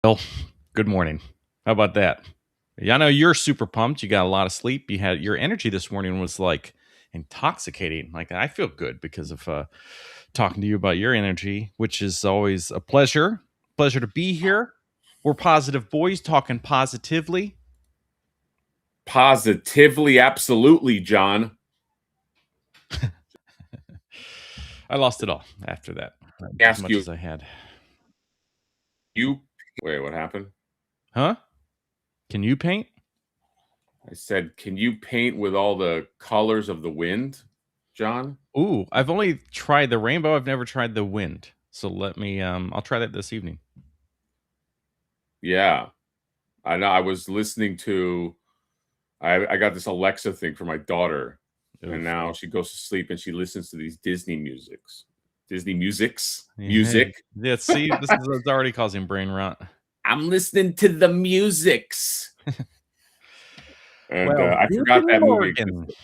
Well, good morning. How about that? Yeah, I know you're super pumped. You got a lot of sleep. You had your energy this morning was like intoxicating. Like I feel good because of talking to you about your energy, which is always a pleasure. Pleasure to be here. We're positive boys talking positively. Positively, absolutely, John. I lost it all after that, as Ask much you, as I had. you wait, what happened? Huh? Can you paint? I said, can you paint with all the colors of the wind, John? Ooh, I've only tried the rainbow. I've never tried the wind. So let me I'll try that this evening. Yeah, I know. I was listening to. I got this Alexa thing for my daughter, and Oof. now she goes to sleep and she listens to these Disney Yeah, music. yeah, see, this is it's already causing brain rot. I'm listening to the musics, and Well, I forgot Guten that movie Morgen. existed.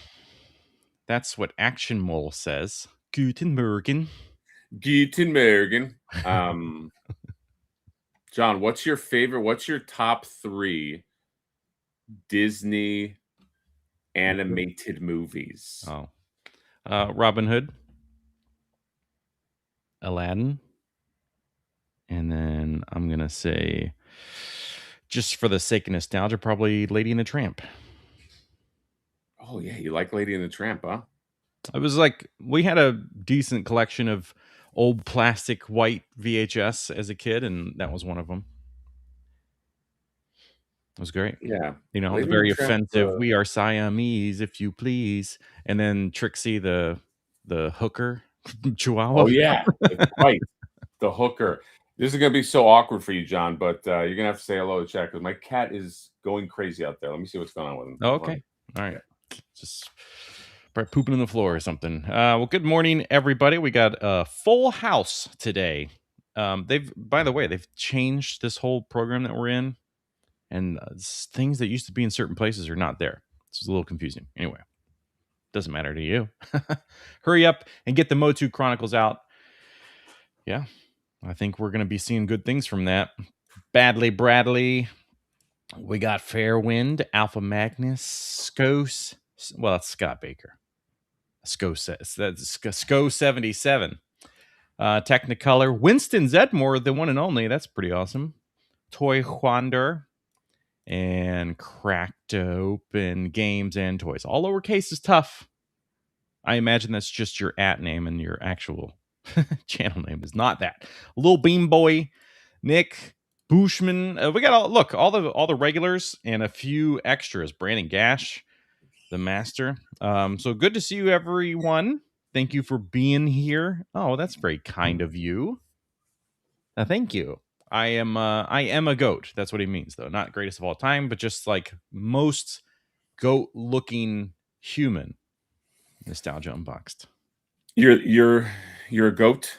That's what Action Mole says. Guten Morgen. Guten Morgen. John, what's your favorite? What's your top three Disney animated movies? Oh, Robin Hood, Aladdin, and then I'm gonna say, just for the sake of nostalgia, probably Lady and the Tramp. Oh yeah, you like Lady and the Tramp, huh? It was like we had a decent collection of old plastic white VHS as a kid, and that was one of them. It was great. Yeah, You know, the Lady and very the Tramp. offensive, "We are Siamese, if you please," and then Trixie, the hooker chihuahua. Oh yeah, that's right. The hooker. This is gonna be so awkward for you, John, but you're gonna have to say hello to chat because my cat is going crazy out there. Let me see what's going on with him. Oh, Hold on. okay. Alright. Just probably pooping on the floor or something. Well, good morning, everybody. We got a full house today. They've by the way, they've changed this whole program that we're in, and, things that used to be in certain places are not there. This is a little confusing. Anyway, doesn't matter to you. Hurry up and get the Motu Chronicles out. Yeah, I think we're gonna be seeing good things from that. Badly Bradley. We got Fairwind, Alpha Magnus, Skos. Well, that's Scott Baker. Sko 77. Technicolor. Winston Zedmore, the one and only. That's pretty awesome. Toy Wander and Cracked Open Games and Toys. All lowercase is tough. I imagine that's just your at name, and your actual channel name is not that. Little Beam Boy, Nick Bushman. We got all the regulars and a few extras. Brandon Gash, the master. So good to see you, everyone. Thank you for being here. Oh, that's very kind of you. Thank you. I am a goat. That's what he means, though. Not greatest of all time, but just like most goat-looking human. Nostalgia Unboxed. You're a goat.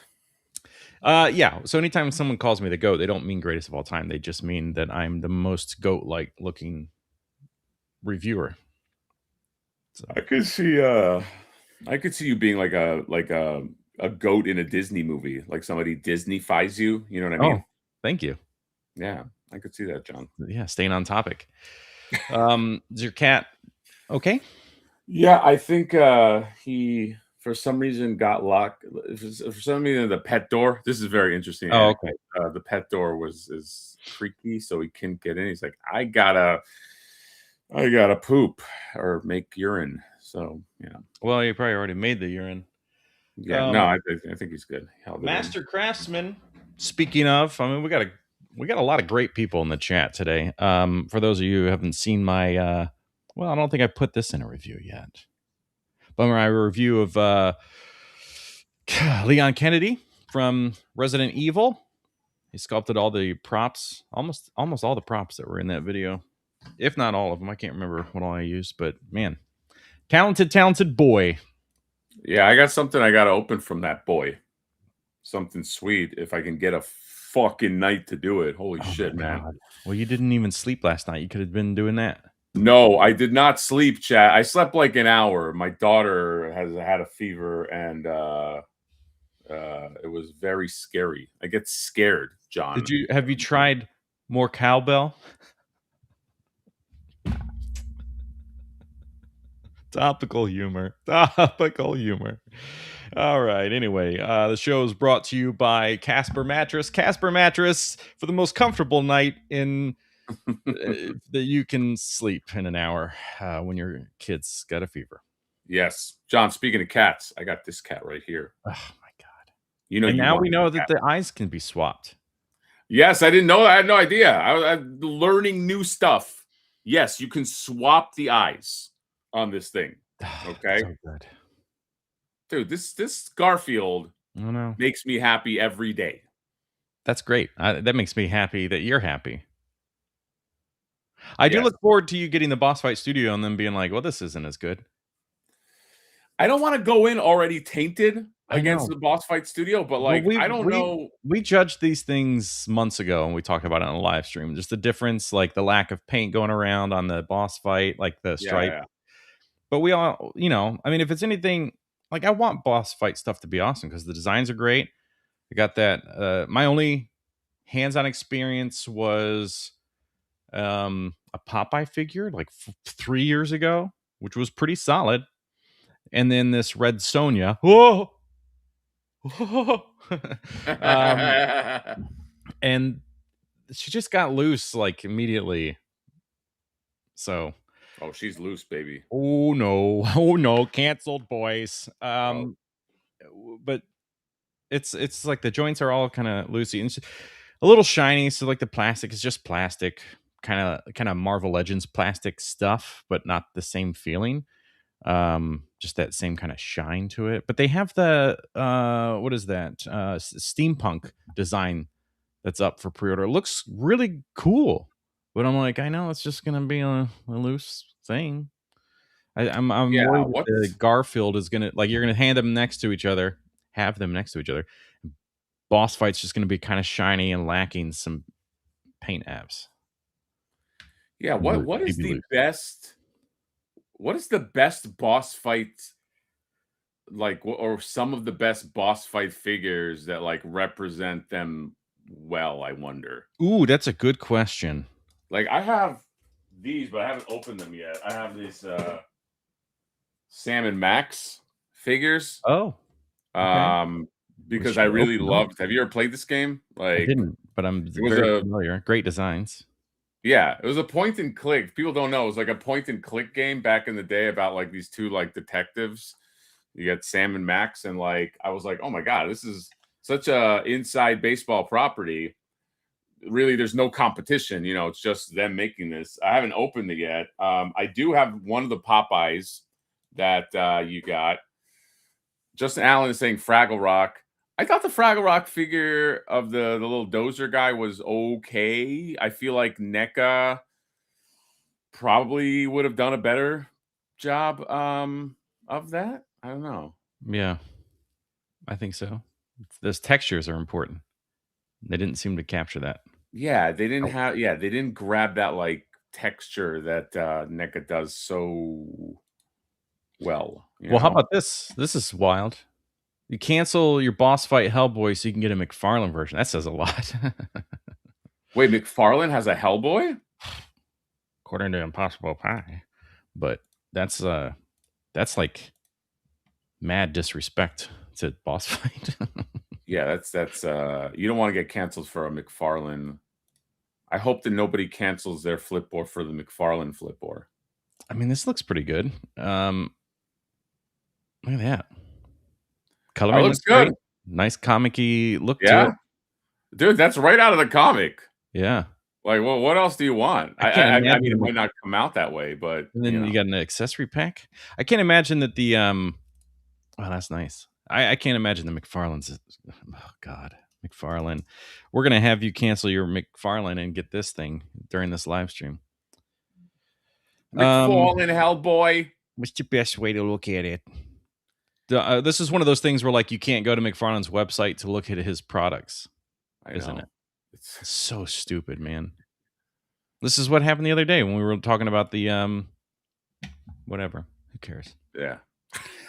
Yeah. So anytime someone calls me the goat, they don't mean greatest of all time. They just mean that I'm the most goat-like looking reviewer. So I could see you being like a goat in a Disney movie, like somebody Disney-fies you. You know what I oh, mean? thank you. Yeah, I could see that, John. Yeah, staying on topic. Is your cat okay? Yeah, I think he for some reason got locked. For some reason, the pet door. This is a very interesting Oh, okay. anecdote. The pet door is creaky, so he couldn't get in. He's like, I gotta poop or make urine. So yeah, Well, you probably already made the urine. yeah. No, I think he's good. He held it in. Master Craftsman. Speaking of, I mean, we got a lot of great people in the chat today. For those of you who haven't seen my, well, I don't think I put this in a review yet. But my review of Leon Kennedy from Resident Evil. He sculpted all the props, almost all the props that were in that video, if not all of them. I can't remember what all I used, but man, talented boy. Yeah, I got something I gotta open from that boy. Something sweet if I can get a fucking night to do it. Holy Oh shit, my man. god! Well, you didn't even sleep last night. You could have been doing that. No, I did not sleep, chat. I slept like an hour. My daughter has had a fever and it was very scary. I get scared, John. Have you tried More cowbell. Topical humor. Topical humor. All right. Anyway, the show is brought to you by Casper Mattress. Casper Mattress for the most comfortable night in that you can sleep in an hour when your kid's got a fever. Yes, John. Speaking of cats, I got this cat right here. Oh my god! You know, And you now want we this know that cat. the eyes can be swapped. Yes, I didn't know. I had no idea. I'm learning new stuff. Yes, you can swap the eyes on this thing. Okay, So good. dude. This Garfield I don't know. makes me happy every day. That's great. That makes me happy that you're happy. I do Yes. look forward to you getting the boss fight studio and then being like, well, this isn't as good. I don't want to go in already tainted I against know. the boss fight studio, but Well, like I don't know. we judged these things months ago and we talked about it on a live stream. Just the difference, like the lack of paint going around on the boss fight, like the Yeah, stripe. yeah. But we all, I mean, if it's anything, like I want boss fight stuff to be awesome because the designs are great. I got that. My only hands-on experience was a Popeye figure like 3 years ago, which was pretty solid. And then this Red Sonia. Whoa! um, and she just got loose like immediately. So, Oh, she's loose, baby. oh no, canceled, boys. Oh, But it's like the joints are all kind of loosey and a little shiny. So like the plastic is just plastic, kind of Marvel Legends plastic stuff, but not the same feeling. Just that same kind of shine to it. But they have the what is that? Steampunk design that's up for pre-order. It looks really cool. But I'm like, I know it's just gonna be a loose thing. I'm yeah. worried that the What's Garfield is gonna like you're gonna hand them next to each other, have them next to each other. Boss fight's just gonna be kind of shiny and lacking some paint apps. yeah? What is Maybe the loose. best? What is the best boss fight? Like, or some of the best boss fight figures that like represent them well? I wonder. Ooh, that's a good question. Like, I have these, but I haven't opened them yet. I have these Sam and Max figures. Oh, okay. We Because I should really open them. loved. Have you ever played this game? I Like, didn't, but I'm it was very a familiar. Great designs. yeah, it was a point and click. People don't know. It was like a point and click game back in the day about like these two like detectives. You got Sam and Max, and like I was like, oh my god, this is such a inside baseball property. Really, there's no competition. You know, it's just them making this. I haven't opened it yet. I do have one of the Popeyes that you got. Justin Allen is saying Fraggle Rock. I thought the Fraggle Rock figure of the little dozer guy was okay. I feel like NECA probably would have done a better job of that. I don't know. Yeah, I think so. Those textures are important. They didn't seem to capture that. Yeah, they didn't Oh. have they didn't grab that like texture that NECA does so well, you Well, how know? about this? This is wild. You cancel your boss fight Hellboy so you can get a McFarlane version. That says a lot. Wait, McFarlane has a Hellboy? According to Impossible Pie. But that's like mad disrespect to boss fight. Yeah, that's you don't want to get canceled for a McFarlane. I hope that nobody cancels their Flipboard for the McFarlane Flipboard. I mean, this looks pretty good. Look at that. That Coloring looks looks great. good. Nice comic-y look to it. Yeah. Dude, that's right out of the comic. Yeah. Like, well, what else do you want? I can't I mean, it imagine might not come out that way, but and you then know. you got an accessory pack. I can't imagine that the oh, that's nice. I can't imagine the McFarlane's. Oh God, McFarlane. We're gonna have you cancel your McFarlane and get this thing during this live stream. McFarlane Hellboy. What's the best way to look at it? This is one of those things where like you can't go to McFarlane's website to look at his products, I isn't know. it? It's It's so stupid, man. This is what happened the other day when we were talking about the whatever. Who cares? yeah.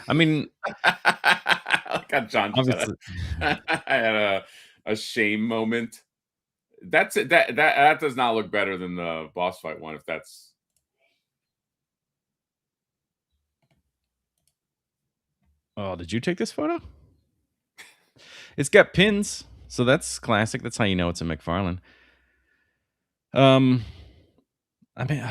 I mean, I got John just had obviously, I had a shame moment. That's it. That does not look better than the boss fight one. If that's Oh, did you take this photo? It's got pins, so that's classic. That's how you know it's a McFarlane. Um, I mean,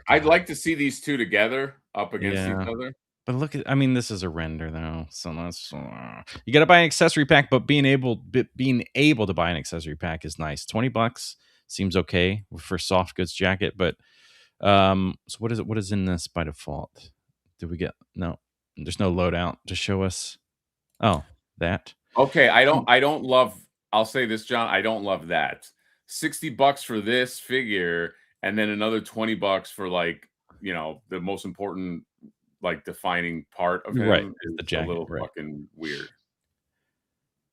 I'd like to see these two together up against each yeah. other. But look at, I mean, this is a render though, so that's you got to buy an accessory pack. But being able to buy an accessory pack is nice. $20 seems okay for soft goods jacket. But so what is it? What is in this by default? Did we get no? There's no loadout to show us. Oh, that. Okay, I don't love. I'll say this, John. I don't love that. $60 for this figure, and then another $20 for like the most important like defining part of Right, him it's is the a jacket. little Right. fucking weird.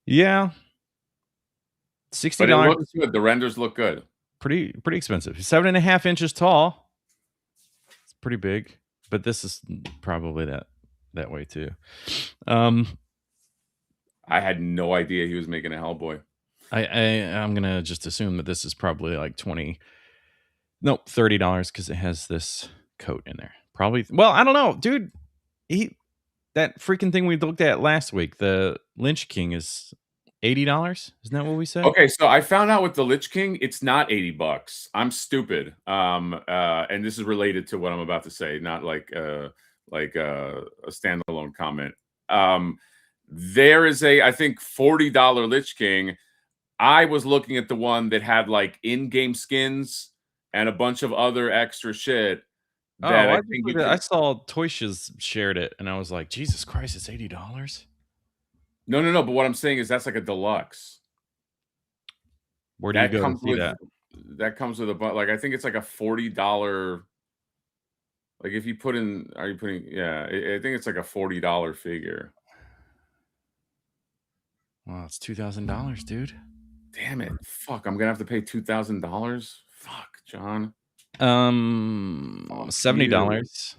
Yeah, sixty But it dollars. looks good. The renders look good. Pretty expensive. 7.5 inches tall. It's pretty big, but this is probably that way too. I had no idea he was making a Hellboy. I'm gonna just assume that this is probably like $30 because it has this coat in there. Probably. Well, I don't know, dude. That freaking thing we looked at last week, the Lynch King, is $80. Isn't that what we said? Okay, so I found out with the Lich King, it's not $80. I'm stupid. And this is related to what I'm about to say, not like a standalone comment. There is I think $40 Lich King. I was looking at the one that had like in-game skins and a bunch of other extra shit that Oh, I I just think you looked at, I can. saw Toyshiz shared it, and I was like, Jesus Christ, it's $80. No, no, no. But what I'm saying is that's like a deluxe. Where do you That go to comes see with that? a like I think it's like a $40. Like if you put in, are you putting? Yeah, I think it's like a $40 figure. Well, it's $2,000, dude. Damn it! Fuck, I'm gonna have to pay $2,000. Fuck, John. Fuck you. $70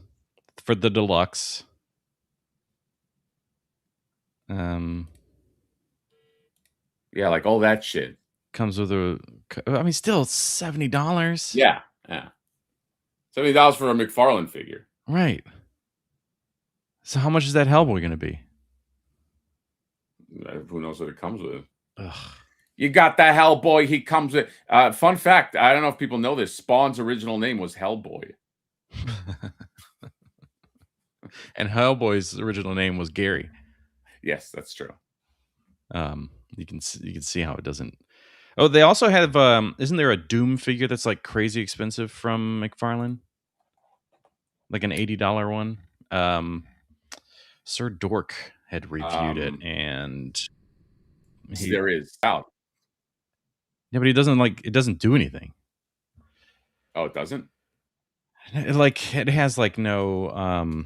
for the deluxe. Um, Yeah, like all that shit. comes with I mean, still $70. Yeah, yeah. $70 for a McFarlane figure. Right. So how much is that Hellboy going to be? Who knows what it comes with? Ugh. You got that Hellboy. He comes with. Fun fact: I don't know if people know this. Spawn's original name was Hellboy. And Hellboy's original name was Gary. Yes, that's true. You can see how it doesn't. Oh, they also have. Isn't there a Doom figure that's like crazy expensive from McFarlane? Like an $80 one. Sir Dork had reviewed it, and There is out. Yeah, but he doesn't it doesn't do anything. Oh, it doesn't. It has like no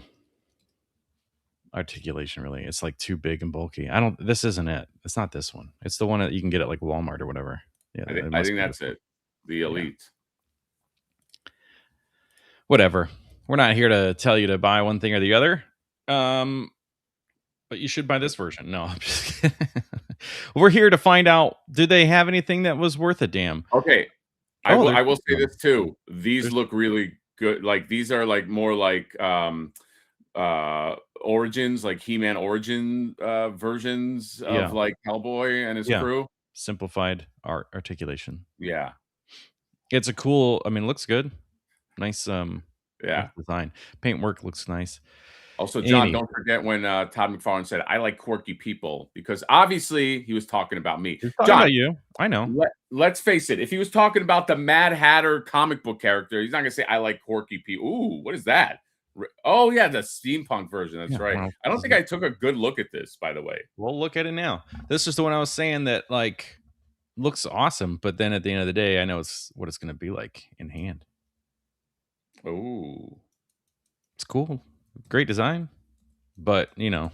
articulation really. It's like too big and bulky. This isn't it. It's not this one. It's the one that you can get at like Walmart or whatever. Yeah, I think that's it. The Elite. Whatever. We're not here to tell you to buy one thing or the other. But you should buy this version. No, I'm just kidding. We're here to find out, do they have anything that was worth a damn? Okay. I will say this too. These look really good. Like these are like more like origins, like He-Man origin versions of like Hellboy and his crew. Simplified articulation. Yeah. It's a cool, I mean, it looks good. Nice Yeah. design. Paintwork looks nice. Also, John, don't forget when Todd McFarlane said, "I like quirky people," because obviously he was talking about me. He's talking John, about you. I know. Let's face it. If he was talking about the Mad Hatter comic book character, he's not going to say, "I like quirky people." Ooh, what is that? Oh, yeah, the steampunk version. That's right. Well, I don't think I took a good look at this, by the way. We'll look at it now. This is the one I was saying that like looks awesome, but then at the end of the day, I know it's what it's going to be like in hand. Ooh, it's cool. Great design. But, I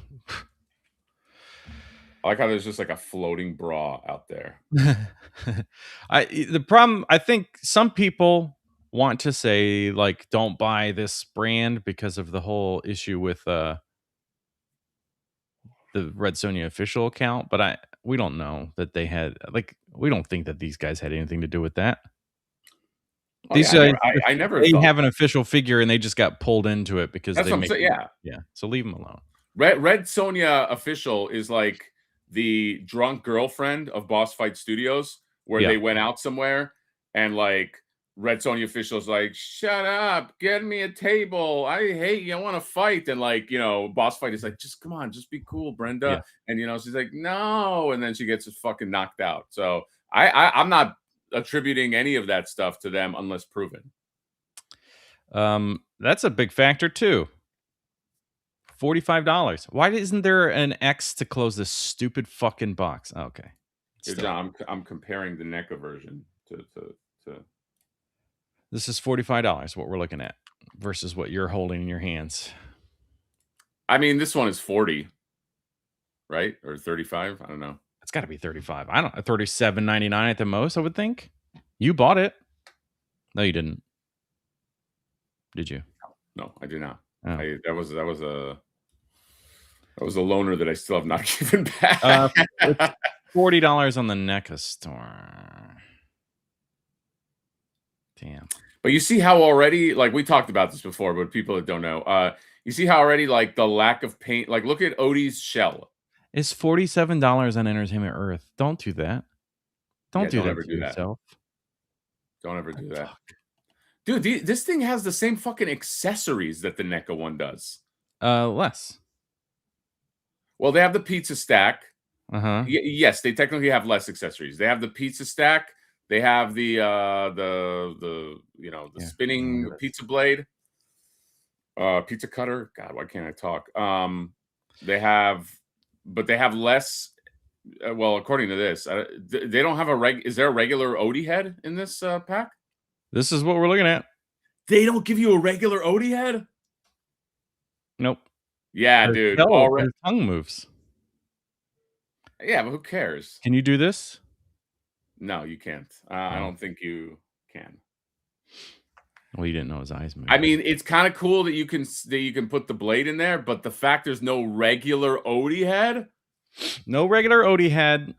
like how there's just like a floating bra out there. The problem, I think some people want to say like don't buy this brand because of the whole issue with the Red Sonja official account, but we don't know that they had like we don't think that these guys had anything to do with that. Oh These yeah, guys, I never they thought have an official figure and they just got pulled into it because that's they what I'm make saying. Yeah, yeah. So leave them alone. Red Sonja official is like the drunk girlfriend of Boss Fight Studios, where Yeah. they went out somewhere and like Red Sonja official's like, "Shut up, get me a table. I hate you. I want to fight." And like, Boss Fight is like, "Just come on, just be cool, Yeah. Brenda." And she's like, "No," and then she gets fucking knocked out. So I'm not attributing any of that stuff to them unless proven. That's a big factor too. $45. Why isn't there an X to close this stupid fucking box? Okay. Here, Still. John, I'm comparing the NECA version to This is $45 what we're looking at versus what you're holding in your hands. I mean, this one is 40, right? Or 35. I don't know. It's got to be 35. I don't 37.99 at the most, I would think. You bought it. No, you didn't. Did you? No, I do not. Oh. That was a loaner that I still have not given back. It's $40 on the NECA store. Damn. But you see how already, like we talked about this before, but people that don't know, you see how already like the lack of paint, like look at Odie's shell. It's $47 on Entertainment Earth. Don't do that. Don't do that ever to do that. yourself. Don't ever do that. Dude, this thing has the same fucking accessories that the NECA one does. Less. Well, they have the pizza stack. Uh-huh. Yes, they technically have less accessories. They have the pizza stack. They have the spinning pizza blade, pizza cutter. God, why can't I talk? They have less. Well, according to this, they don't have a reg. Is there a regular Odie head in this pack? This is what we're looking at. They don't give you a regular Odie head. Nope. Yeah, dude. His tongue moves. Yeah, but who cares? Can you do this? No, you can't. I don't think you can. Well, you didn't know his eyes moved. I mean, it's kind of cool that you can put the blade in there, but the fact there's no regular Odie head. No regular Odie head.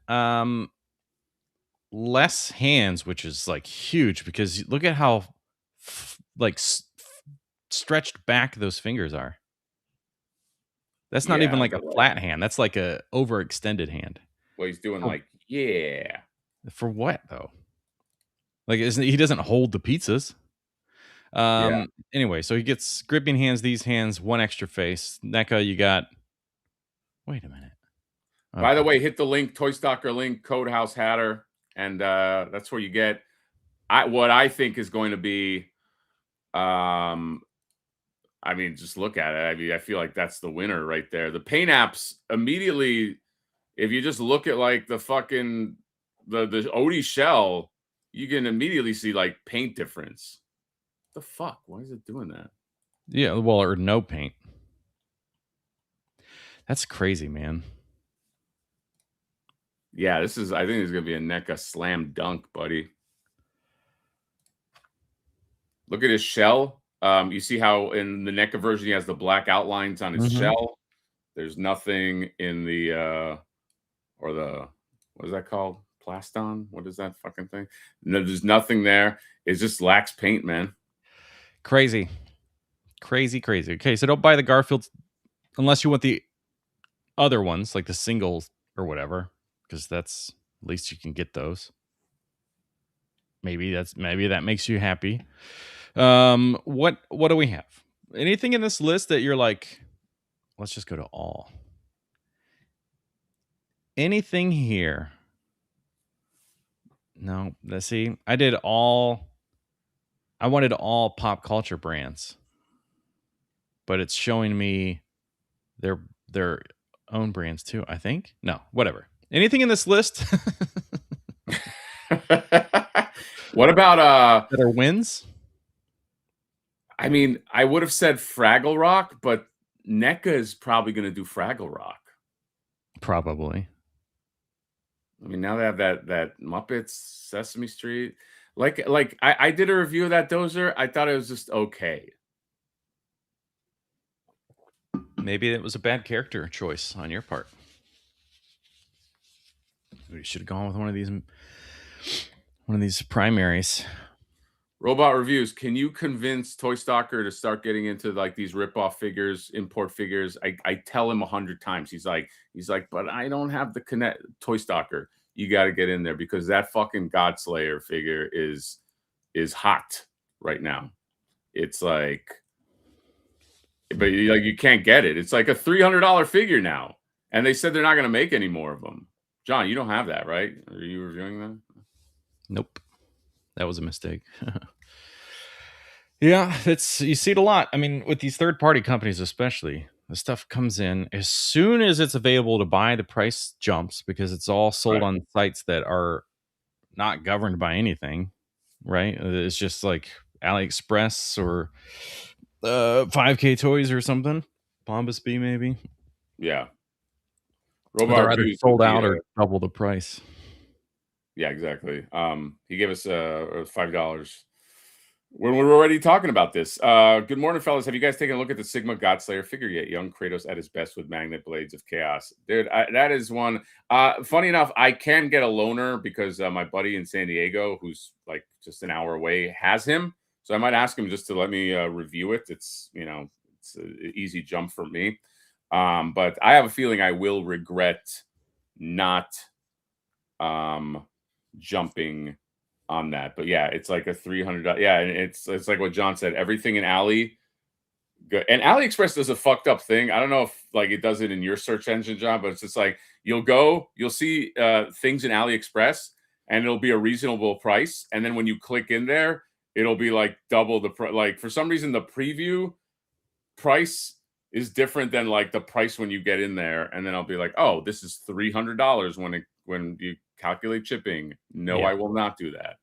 Less hands, which is like huge because look at how stretched back those fingers are. That's not even like a flat hand. That's like a overextended hand. Well, he's doing for what though? Like, he doesn't hold the pizzas. Anyway, so he gets gripping hands, these hands, one extra face. NECA, you got. Wait a minute. Okay. By the way, hit the link, Toy Stalker link, code House Hatter, and that's where you get what I think is going to be. I mean, just look at it. I mean, I feel like that's the winner right there. The paint apps immediately, if you just look at like the fucking the Odie shell, you can immediately see like paint difference. What the fuck? Why is it doing that? Yeah, well, or no paint. That's crazy, man. Yeah, I think it's gonna be a NECA slam dunk, buddy. Look at his shell. You see how in the NECA version he has the black outlines on his shell. There's nothing in the what is that called? Plaston? What is that fucking thing? No, there's nothing there. It just lacks paint, man. Crazy. Okay, so don't buy the Garfields unless you want the other ones, like the singles or whatever, because that's at least you can get those. Maybe that makes you happy. What do we have? Anything in this list that you're like, let's just go to all? Anything here? No, let's see. I wanted all pop culture brands, but it's showing me their own brands too, I think. No, whatever. Anything in this list? What about that are wins? I mean, I would have said Fraggle Rock, but NECA is probably going to do Fraggle Rock. Probably. I mean, now they have that Muppets, Sesame Street. Like I did a review of that Dozer. I thought it was just okay. Maybe it was a bad character choice on your part. We should have gone with one of these primaries. Robot Reviews, can you convince Toy Stalker to start getting into like these rip-off figures, import figures? I tell him 100 times. He's like, but I don't have the connect. Toy Stalker, you got to get in there because that fucking Godslayer figure is hot right now. It's like, but you can't get it. It's like a $300 figure now, and they said they're not going to make any more of them. John, you don't have that, right? Are you reviewing them? Nope. That was a mistake. Yeah, you see it a lot. I mean, with these third-party companies especially, the stuff comes in as soon as it's available to buy, the price jumps because it's all sold on sites that are not governed by anything, right? It's just like AliExpress or 5K Toys or something. Bombas B maybe. Yeah. They're either sold out or double the price. Yeah, exactly. He gave us $5 when we were already talking about this. Good morning, fellas. Have you guys taken a look at the Sigma Godslayer figure yet? Young Kratos at his best with magnet blades of chaos. Dude, that is one. Funny enough, I can get a loaner because my buddy in San Diego, who's like just an hour away, has him. So I might ask him just to let me review it. It's, it's an easy jump for me. But I have a feeling I will regret not jumping on that. But yeah, it's like a $300. Yeah, and it's like what John said. Everything in Ali, and AliExpress does a fucked up thing. I don't know if like it does it in your search engine, John, but it's just like you'll see things in AliExpress, and it'll be a reasonable price, and then when you click in there, it'll be like double the price. Like for some reason, the preview price is different than like the price when you get in there, and then I'll be like, oh, this is $300 when you calculate shipping. No, yeah. I will not do that.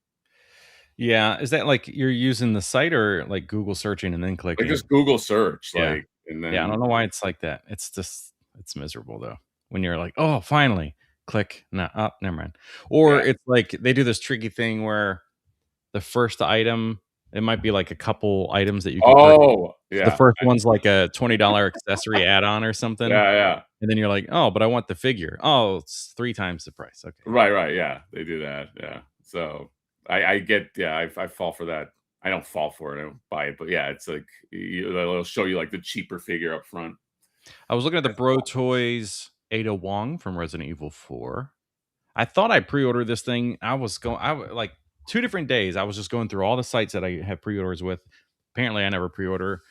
Yeah, is that like you're using the site or like Google searching and then clicking? Like just Google search, yeah. Like, and then I don't know why it's like that. It's just miserable though. When you're like, oh, finally, click. No, never mind. Or it's like they do this tricky thing where the first item, it might be like a couple items that you can purchase. Yeah. The first one's like a $20 accessory add-on or something. Yeah. And then you're like, oh, but I want the figure. Oh, it's 3 times the price. Okay. Right. Yeah, they do that. Yeah. So I get, I fall for that. I don't fall for it. I don't buy it. But yeah, it's like they'll show you like the cheaper figure up front. I was looking at the Bro Toys Ada Wong from Resident Evil 4. I thought I pre-ordered this thing. I like 2 different days. I was just going through all the sites that I have pre-orders with. Apparently, I never pre-order.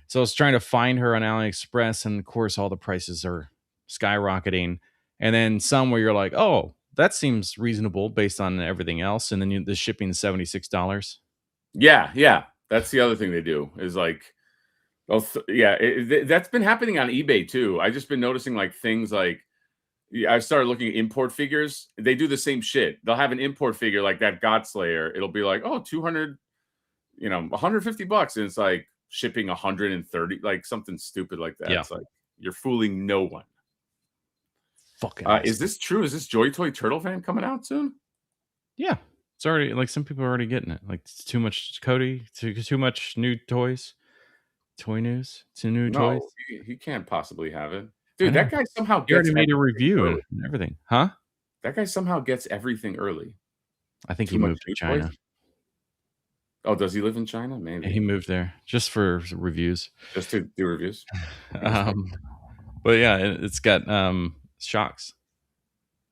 So I was trying to find her on AliExpress, and of course, all the prices are skyrocketing. And then some where you're like, oh, that seems reasonable based on everything else. And then the shipping is $76. Yeah. That's the other thing they do is like, that's been happening on eBay too. I just been noticing like things like, I started looking at import figures. They do the same shit. They'll have an import figure like that Godslayer. It'll be like, oh, 200, $150. And it's like shipping 130, like something stupid like that. Yeah. It's like, you're fooling no one. Fucking is this true? Is this Joy Toy Turtle Fan coming out soon? Yeah. It's already like some people are already getting it. Like it's too much Cody, too much new toys. Toy news. Too new toys. He can't possibly have it. Dude, that guy somehow gets already made a review and everything. Huh? That guy somehow gets everything early. I think he moved to China. Toys? Oh, does he live in China? Maybe. Yeah, he moved there just for reviews. Just to do reviews? But yeah, it's got shocks.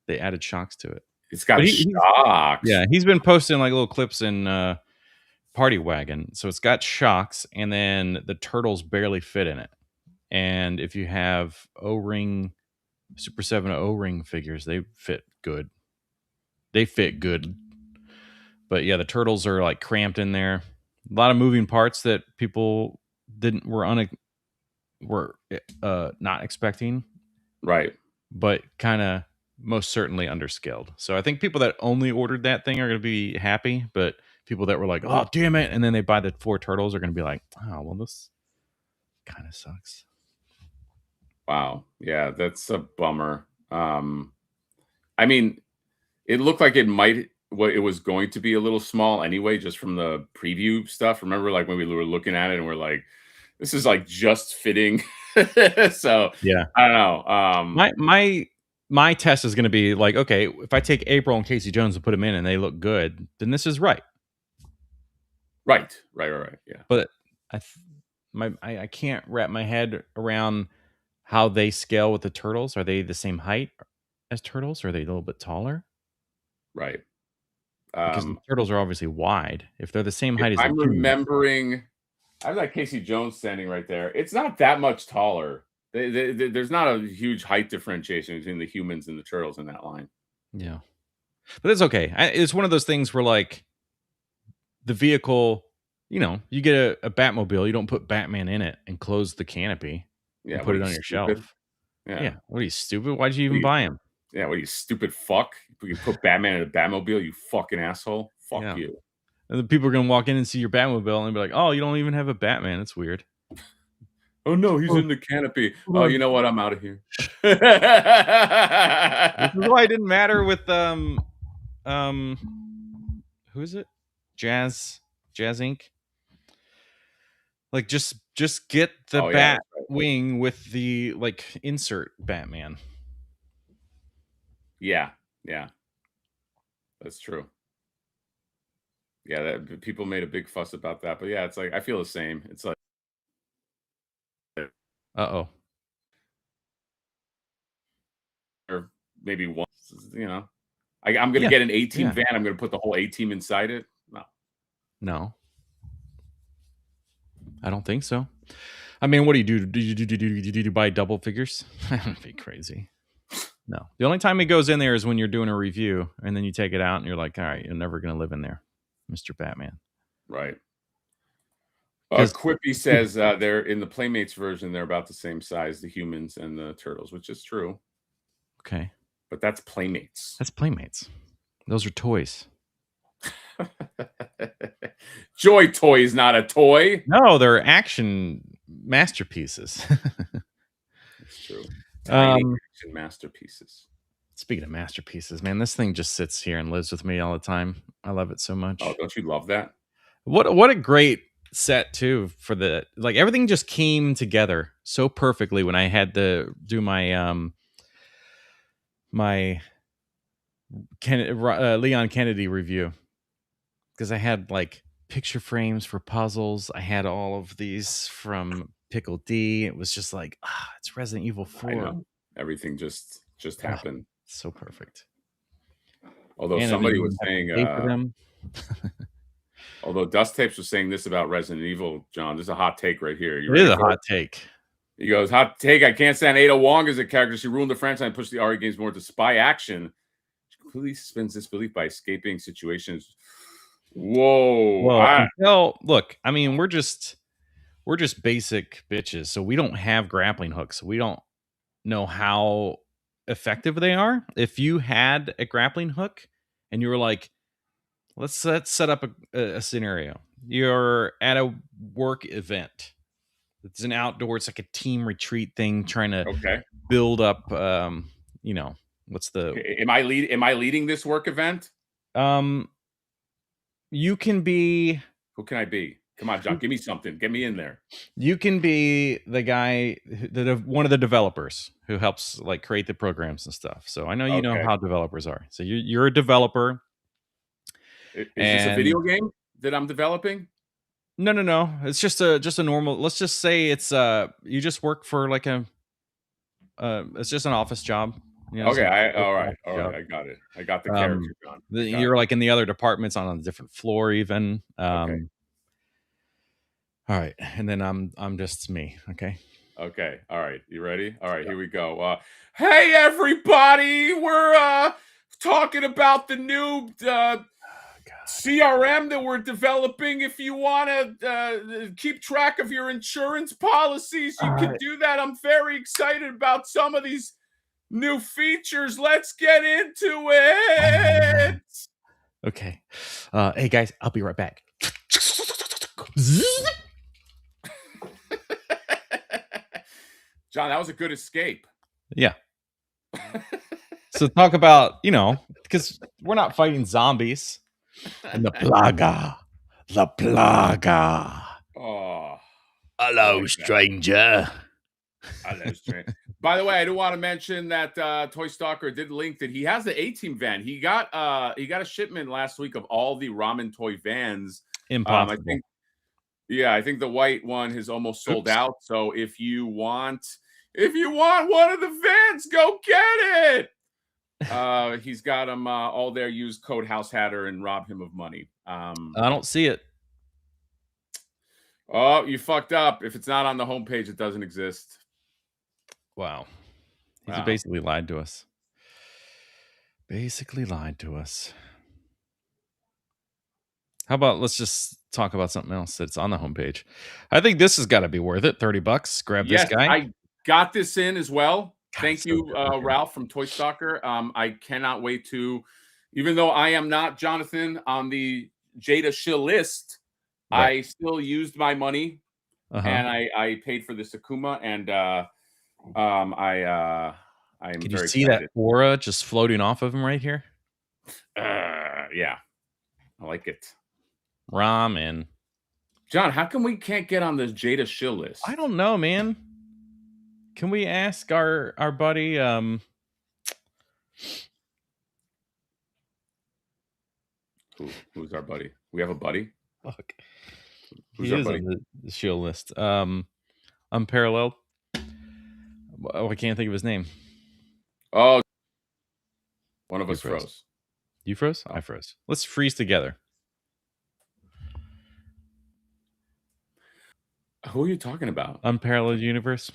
They added shocks to it. It's got shocks. Yeah, he's been posting like little clips in Party Wagon. So it's got shocks, and then the turtles barely fit in it. And if you have O-ring, Super 7 O-ring figures, they fit good. But yeah, the turtles are like cramped in there. A lot of moving parts that people were not expecting. Right. But kind of most certainly underscaled. So I think people that only ordered that thing are going to be happy, but people that were like, oh, damn it, and then they buy the 4 turtles are going to be like, oh, well, this kind of sucks. Wow. Yeah, that's a bummer. I mean, it looked like it was going to be a little small anyway, just from the preview stuff. Remember, like when we were looking at it and we're like, this is like just fitting. So yeah, I don't know. my test is going to be like, okay, if I take April and Casey Jones and put them in and they look good, then this is right. Right. Yeah. But I can't wrap my head around how they scale with the turtles. Are they the same height as turtles, or are they a little bit taller? Right. Because the turtles are obviously wide. If they're the same If height as I'm the humans, remembering, I've got Casey Jones standing right there. It's not that much taller. There's not a huge height differentiation between the humans and the turtles in that line. yeah, but it's okay. It's one of those things where like the vehicle, you know, you get a Batmobile, you don't put Batman in it and close the canopy Yeah, and put it on your shelf. Yeah. What are you, stupid? Why'd you even buy him? Yeah, what are you, stupid fuck? You put Batman in a Batmobile, you fucking asshole. Fuck you. And the people are gonna walk in and see your Batmobile and be like, "Oh, you don't even have a Batman. It's weird." Oh no, he's in the canopy. Oh, you know what? I'm out of here. This is why it didn't matter with who is it? Jazz Inc. Like just get the bat wing with the like insert Batman. Yeah, that's true. Yeah, that people made a big fuss about that, but yeah, it's like I feel the same. It's like, or maybe once, you know, I'm gonna get an A-team van. I'm gonna put the whole A-team inside it. No, I don't think so. I mean, what do you do? Do you buy double figures? That'd be crazy. No, the only time it goes in there is when you're doing a review, and then you take it out, and you're like, "All right, you're never gonna live in there, Mr. Batman." Right. Quippy says they're in the Playmates version. They're about the same size, the humans and the turtles, which is true. Okay, but that's Playmates. That's Playmates. Those are toys. Joy Toy is not a toy. No, they're action masterpieces. That's true. Tiny action masterpieces. Speaking of masterpieces, man, this thing just sits here and lives with me all the time. I love it so much. Oh, don't you love that? What a great set too for the like everything just came together so perfectly when I had to do my my Leon Kennedy review, because I had like picture frames for puzzles. I had all of these from Pickle D. It was just like, it's Resident Evil 4. I know. Everything just happened. So perfect. Although somebody was saying although Dust Tapes was saying this about Resident Evil, John, this is a hot take right here. It is a hot take. He goes, hot take, I can't stand Ada Wong as a character. She ruined the franchise and pushed the RE games more to spy action. She completely suspends disbelief by escaping situations. Whoa. Look, I mean, we're just basic bitches, so we don't have grappling hooks. We don't know how effective they are. If you had a grappling hook and you were like, let's set up a scenario. You're at a work event. It's an outdoor, it's like a team retreat thing, trying to build up what's the am I leading this work event? You can be. Who can I be? Come on, John, give me something. Get me in there. You can be the guy, one of the developers who helps like create the programs and stuff. So I know you know how developers are. So you're a developer. Is this a video game that I'm developing? No. It's just a normal. Let's just say it's you just work for like it's just an office job. You know, all right. I got it. I got the character, John. You're like in the other departments on a different floor, even. All right, and then I'm just me. Okay. All right. You ready? All right, here we go. Hey everybody, we're talking about the new CRM that we're developing. If you want to keep track of your insurance policies, you can do that. I'm very excited about some of these new features. Let's get into it. Okay. Hey guys, I'll be right back. John, that was a good escape. Yeah. So talk about, because we're not fighting zombies. And the plaga. Oh. Hello, stranger. Hello, stranger. By the way, I do want to mention that Toy Stalker did link that he has the A-Team van. He got a shipment last week of all the ramen toy vans. I Impossible. think the white one has almost sold Oops. out. So if you want one of the vans, go get it. He's got them all there. Use code House Hatter and rob him of money. I don't see it. Oh, you fucked up. If it's not on the homepage, it doesn't exist. Wow. He's Wow. basically lied to us. Basically lied to us. How about let's just talk about something else that's on the homepage. I think this has got to be worth it. $30. Grab this Yes, guy. I got this in as well. God, Thank so you, good looking. Ralph from Toy Stalker. I cannot wait to, even though I am not Jonathan on the Jada Shill list, Right. I still used my money and I paid for the Sakuma, and I'm Can you very see that excited. aura just floating off of him right here? Yeah, I like it. Ramen. John, how come we can't get on the Jada Shill list? I don't know, man. Can we ask our buddy Who's our buddy? We have a buddy. Fuck. Who's He our is buddy? on the shield list. Unparalleled. Oh, I can't think of his name. Oh, one of You us froze. You froze? I froze. Let's freeze together. Who are you talking about? Unparalleled Universe.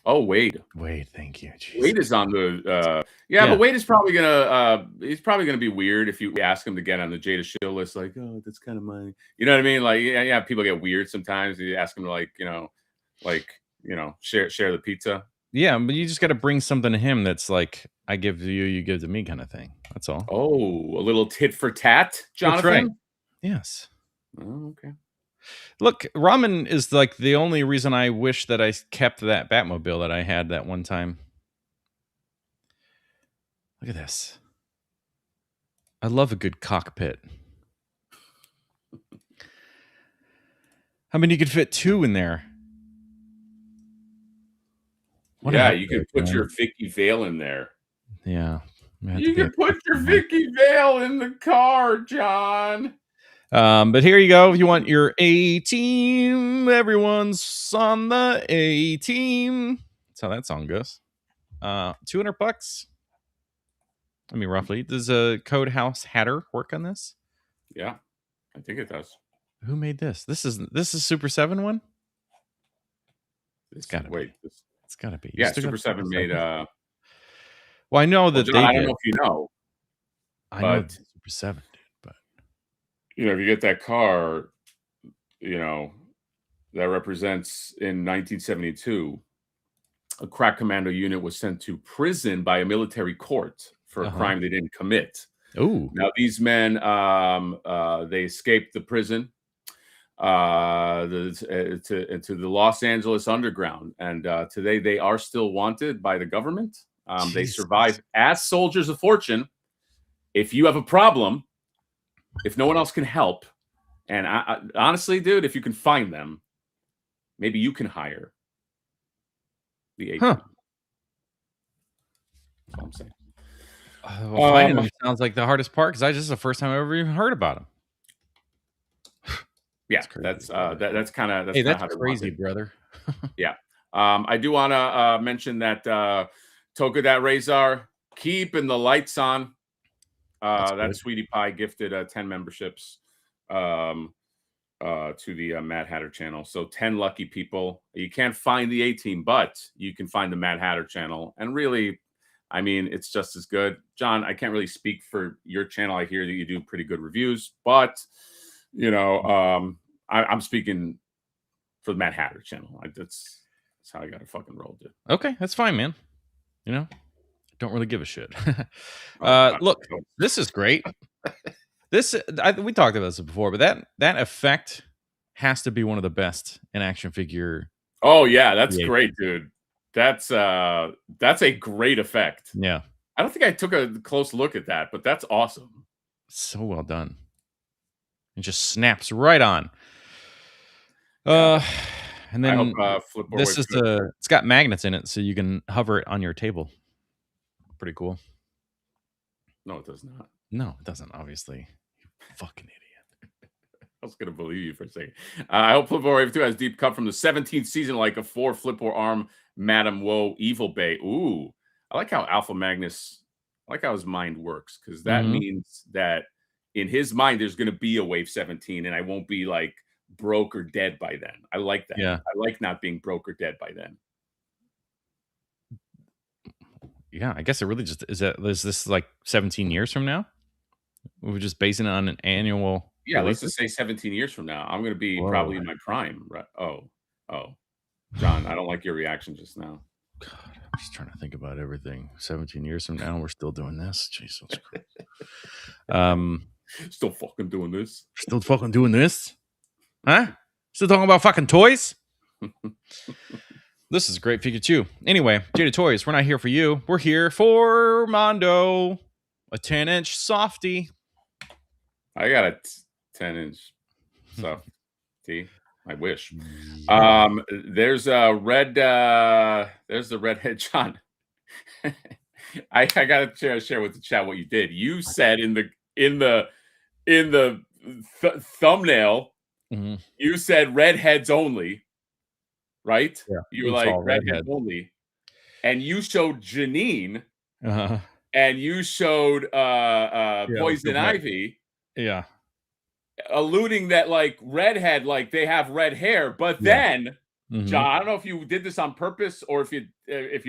Oh, Wade. Wade, thank you. Jesus. Wade is on the but Wade is probably gonna he's probably gonna be weird if you ask him to get on the Jada Shill list, like, oh, that's kind of money. You know what I mean? Like, yeah, people get weird sometimes. You ask him to share the pizza. Yeah, but you just got to bring something to him that's like, I give to you, you give to me kind of thing. That's all. Oh, a little tit for tat, Jonathan. That's right. Yes. Oh, okay. Look, ramen is like the only reason I wish that I kept that Batmobile that I had that one time. Look at this. I love a good cockpit. I mean, you could fit two in there. You could put your Vicky Vale in there. Yeah. You can put your Vicky Vale in the car, John. But here you go. If you want your A-Team, everyone's on the A-Team. That's how that song goes. $200. I mean, roughly. Does a Code House Hatter work on this? Yeah, I think it does. Who made this? This is Super 7 one? It's gotta be. It's gotta be. Yeah, Super 7 made well, I know that John, they I don't did. know if you know. I know Super 7 did, but if you get that car, that represents in 1972, a crack commando unit was sent to prison by a military court for a crime they didn't commit. Oh, now these men, they escaped the prison into the Los Angeles underground, and today they are still wanted by the government. They survive as soldiers of fortune. If you have a problem, if no one else can help, and honestly, dude, if you can find them, maybe you can hire the A-Team. That's all I'm saying. Well, finding them sounds like the hardest part, because this is the first time I've ever even heard about them. Yeah, that's kind of that's crazy, brother. Yeah. I do want to mention that Toka that Razor, keeping the lights on. That Sweetie Pie gifted 10 memberships to the Mad Hatter channel. So 10 lucky people. You can't find the A-Team, but you can find the Mad Hatter channel. And really, I mean, it's just as good. John, I can't really speak for your channel. I hear that you do pretty good reviews, but I'm speaking for the Mad Hatter channel. That's how I got to fucking roll, dude. Okay, that's fine, man. Don't really give a shit. Look, this is great. We talked about this before, but that effect has to be one of the best in action figure. Oh yeah, that's great, dude. That's a great effect. Yeah, I don't think I took a close look at that, but that's awesome. So well done. It just snaps right on. And I hope then Flipboard this Wave's is good. it's got magnets in it, so you can hover it on your table. Pretty cool. No, it does not. No, it doesn't. Obviously, you fucking idiot. I was gonna believe you for a second. I hope Flipboard Wave 2 has deep cut from the 17th season, like a 4 Flipboard arm, Madam Woe, Evil Bay. Ooh, I like how Alpha Magnus, I like how his mind works, because that Mhm. means that in his mind there's gonna be a Wave 17, and I won't be like broke or dead by then. I like that. Yeah. I like not being broke or dead by then. Yeah, I guess it really just is this like 17 years from now? We're just basing it on an annual Yeah, let's releases? just say 17 years from now, I'm gonna be Whoa. probably in my prime, right? Oh, John, I don't like your reaction just now. God, I'm just trying to think about everything. 17 years from now, we're still doing this. Jesus Christ. Still fucking doing this. Still fucking doing this? Huh? Still talking about fucking toys? This is a great Pikachu. Anyway, Jada Toys, we're not here for you. We're here for Mondo. A 10-inch softy. I got a 10-inch softy. I wish. Yeah. There's a red. There's the redhead John. I gotta share with the chat what you did. You said in the thumbnail, Mhm. you said redheads only, right? Yeah. You were It's like all redheads redhead. only, and you showed Janine, Uh-huh. and you showed Yeah, let's go Poison back. Ivy, Yeah. alluding that like redhead, like they have red hair. But Yeah. then, Mhm. John, I don't know if you did this on purpose or if you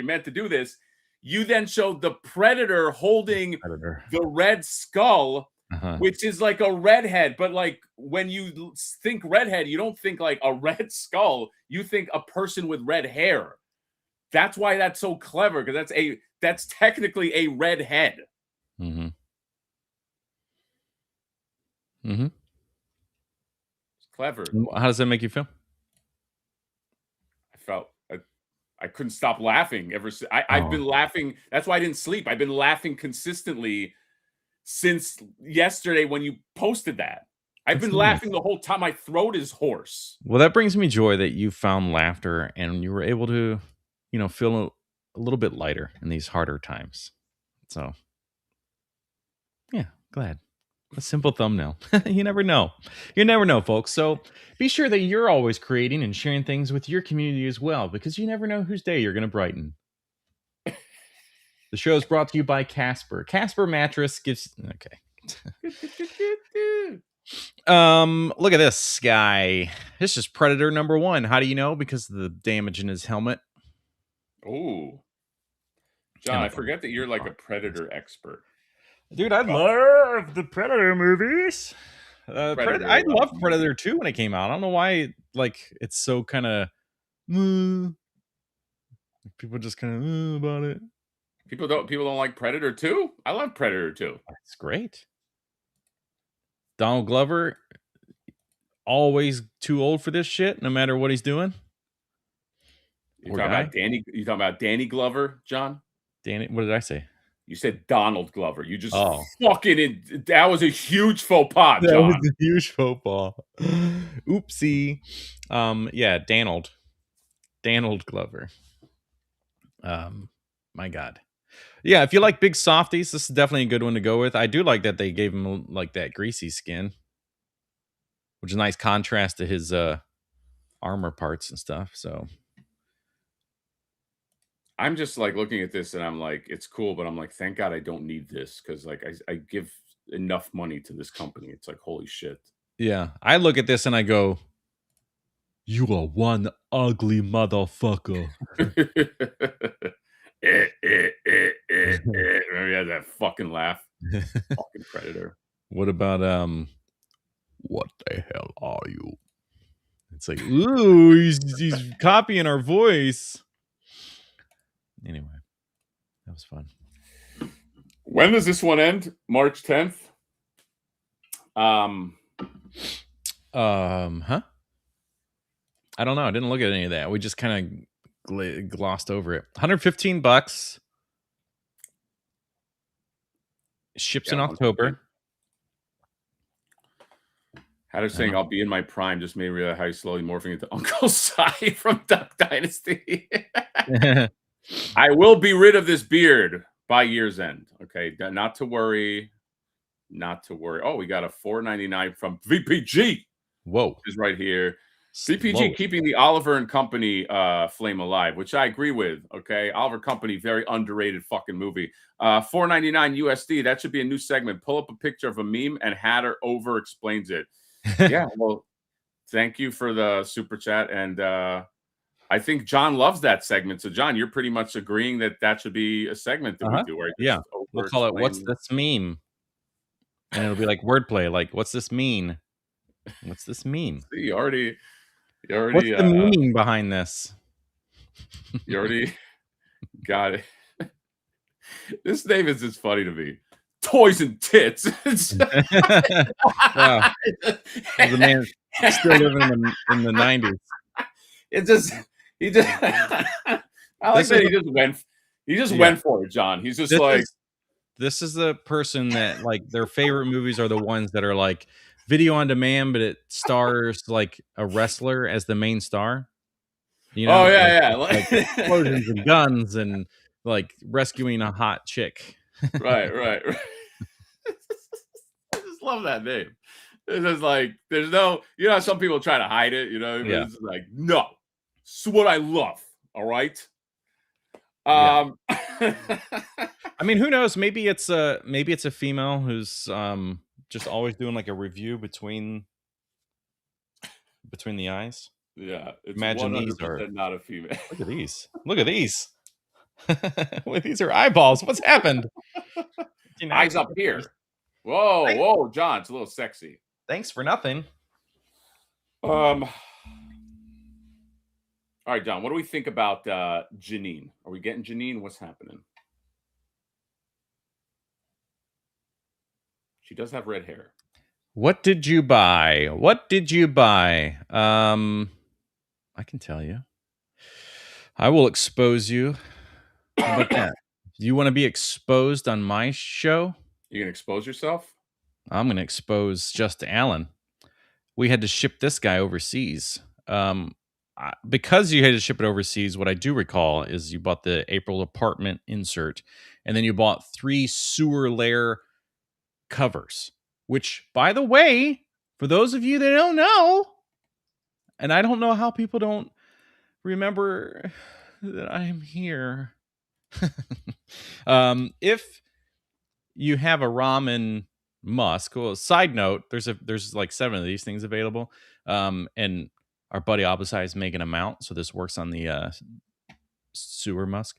meant to do this. You then showed the predator holding Predator. the red skull, Uh-huh. which is like a redhead. But like when you think redhead, you don't think like a red skull. You think a person with red hair. That's why that's so clever, because that's technically a red head. Mhm. Mhm. It's clever. How does that make you feel? I felt I couldn't stop laughing I've Oh, been laughing. That's why I didn't sleep. I've been laughing consistently since yesterday when you posted that. I've that's been nice. laughing the whole time. My throat is hoarse. Well, that brings me joy that you found laughter and you were able to, feel a little bit lighter in these harder times. So, yeah, glad. A simple thumbnail. You never know. You never know, folks. So be sure that you're always creating and sharing things with your community as well, because you never know whose day you're going to brighten. The show is brought to you by Casper. Casper mattress gives. Okay. Look at this guy. This is Predator number 1. How do you know? Because of the damage in his helmet. Oh, And John, the I forget that you're like a Predator expert. dude, I love the Predator movies. I Predator loved movie. Predator 2 when it came out. I don't know why, it's so kind of people just kind of about it. People don't like Predator 2? I love Predator 2. It's great. Donald Glover, always too old for this shit, no matter what he's doing. You Poor talking guy. about Danny Glover, John? Danny, what did I say? You said Donald Glover. You just Oh, that was a huge faux pas, that was John. a huge faux pas. Oopsie. Yeah, Donald Glover. My God. Yeah, if you like big softies, this is definitely a good one to go with. I do like that they gave him like that greasy skin, which is a nice contrast to his armor parts and stuff. So I'm just like looking at this and I'm like, it's cool, but I'm like, thank God I don't need this, because like I give enough money to this company. It's like, holy shit. yeah, I look at this and I go, "You are one ugly motherfucker." Remember he had that fucking laugh. Fucking Predator. What about what the hell are you? It's like, ooh, he's copying our voice. Anyway, that was fun. When does this one end? March 10th? Huh? I don't know. I didn't look at any of that. We just kind of glossed over it. $115. Ships Yeah, in October. Hatter saying, "I'll be in my prime," just made me realize how he's slowly morphing into Uncle Si from Duck Dynasty. I will be rid of this beard by year's end. Okay, not to worry. Not to worry. Oh, we got a $4.99 from VPG. Whoa. Is right here. VPG Slowly. keeping the Oliver and Company flame alive, which I agree with. Okay, Oliver Company, very underrated fucking movie. $4.99 USD. That should be a new segment. Pull up a picture of a meme and Hatter over explains it. Yeah, well, thank you for the super chat, and I think John loves that segment. So, John, you're pretty much agreeing that that should be a segment that we do. Right? Yeah, we'll call it "What's This Meme," and it'll be like wordplay. Like, what's this mean? What's this mean? You already. What's the meaning behind this? You already got it. This name is just funny to me. Toys and Tits. Wow. The man still living in the 90s. It just he just I like that he just went for it, John. He's just this is the person that like their favorite movies are the ones that are like video on demand, but it stars like a wrestler as the main star. You know, like explosions and guns and like rescuing a hot chick. Right. I just love that name. It's just like there's no, some people try to hide it, Yeah. It's like, no, it's what I love. All right. I mean, who knows? Maybe it's a female who's just always doing like a review between the eyes. Yeah, it's Imagine these are not a female. Look at these. Look at these. These are eyeballs. What's happened? Eyes up here. Whoa, John, it's a little sexy. Thanks for nothing. All right, John, what do we think about Janine? Are we getting Janine? What's happening? She does have red hair. What did you buy? I can tell you. I will expose you. How about that? Do you want to be exposed on my show? You can expose yourself? I'm going to expose just Alan. We had to ship this guy overseas. Because you had to ship it overseas, what I do recall is you bought the April apartment insert, and then you bought 3 sewer layer covers, which, by the way, for those of you that don't know, and I don't know how people don't remember that I'm here. If you have a ramen musk, well, side note, there's like 7 of these things available, and our buddy Abasai is making them out, so this works on the sewer musk.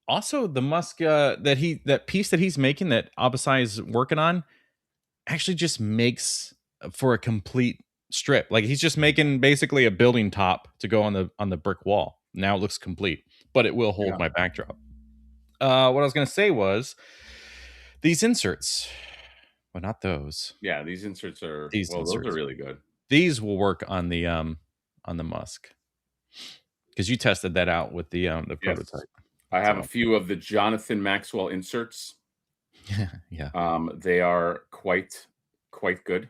Also, the musk that piece that he's making, that Abasai is working on, actually just makes for a complete strip. Like he's just making basically a building top to go on the brick wall. Now it looks complete, but it will hold my backdrop. What I was going to say was these inserts, but not those. Yeah, these inserts are those are really good. These will work on the musk because you tested that out with the prototype. I have a few of the Jonathan Maxwell inserts. Yeah. They are quite good,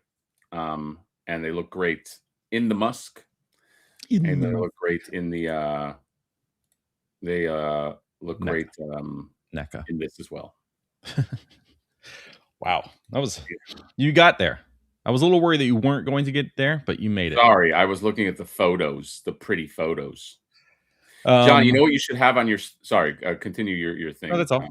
and they look great in the musk, and they look great in the. They look great NECA in this as well. Wow, you got there. I was a little worried that you weren't going to get there, but you made it. Sorry, I was looking at the photos, the pretty photos. John, you know what you should have on your. Sorry, continue your thing. No, that's all.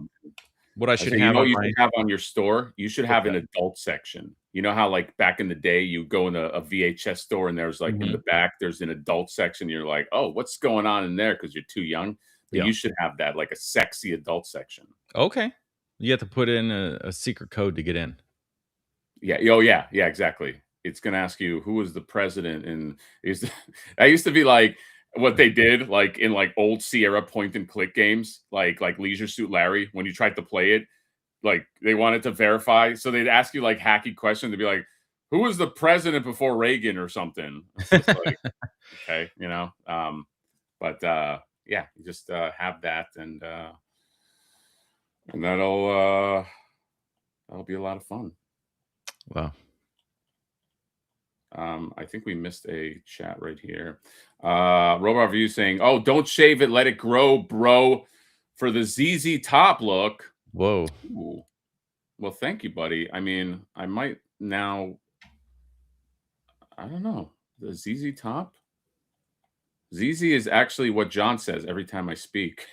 What I should have. You know, you should have on your store. You should have an adult section. You know how like back in the day, you go in a VHS store and there's like in the back there's an adult section. You're like, oh, what's going on in there? Because you're too young. But you should have that, like a sexy adult section. Okay, you have to put in a secret code to get in. Yeah. Oh, yeah. Yeah. Exactly. It's gonna ask you who was the president, and that used to be like what they did, like in like old Sierra point and click games, like Leisure Suit Larry. When you tried to play it, like they wanted to verify, so they'd ask you like hacky questions. They'd be like, "Who was the president before Reagan?" or something. It's just like, okay, but yeah, you just have that, and that'll be a lot of fun. Wow. I think we missed a chat right here. Robot View saying, "Oh, don't shave it, let it grow, bro, for the ZZ Top look." Whoa. Ooh. Well, thank you, buddy. I mean, I might now. I don't know the ZZ Top. ZZ is actually what John says every time I speak.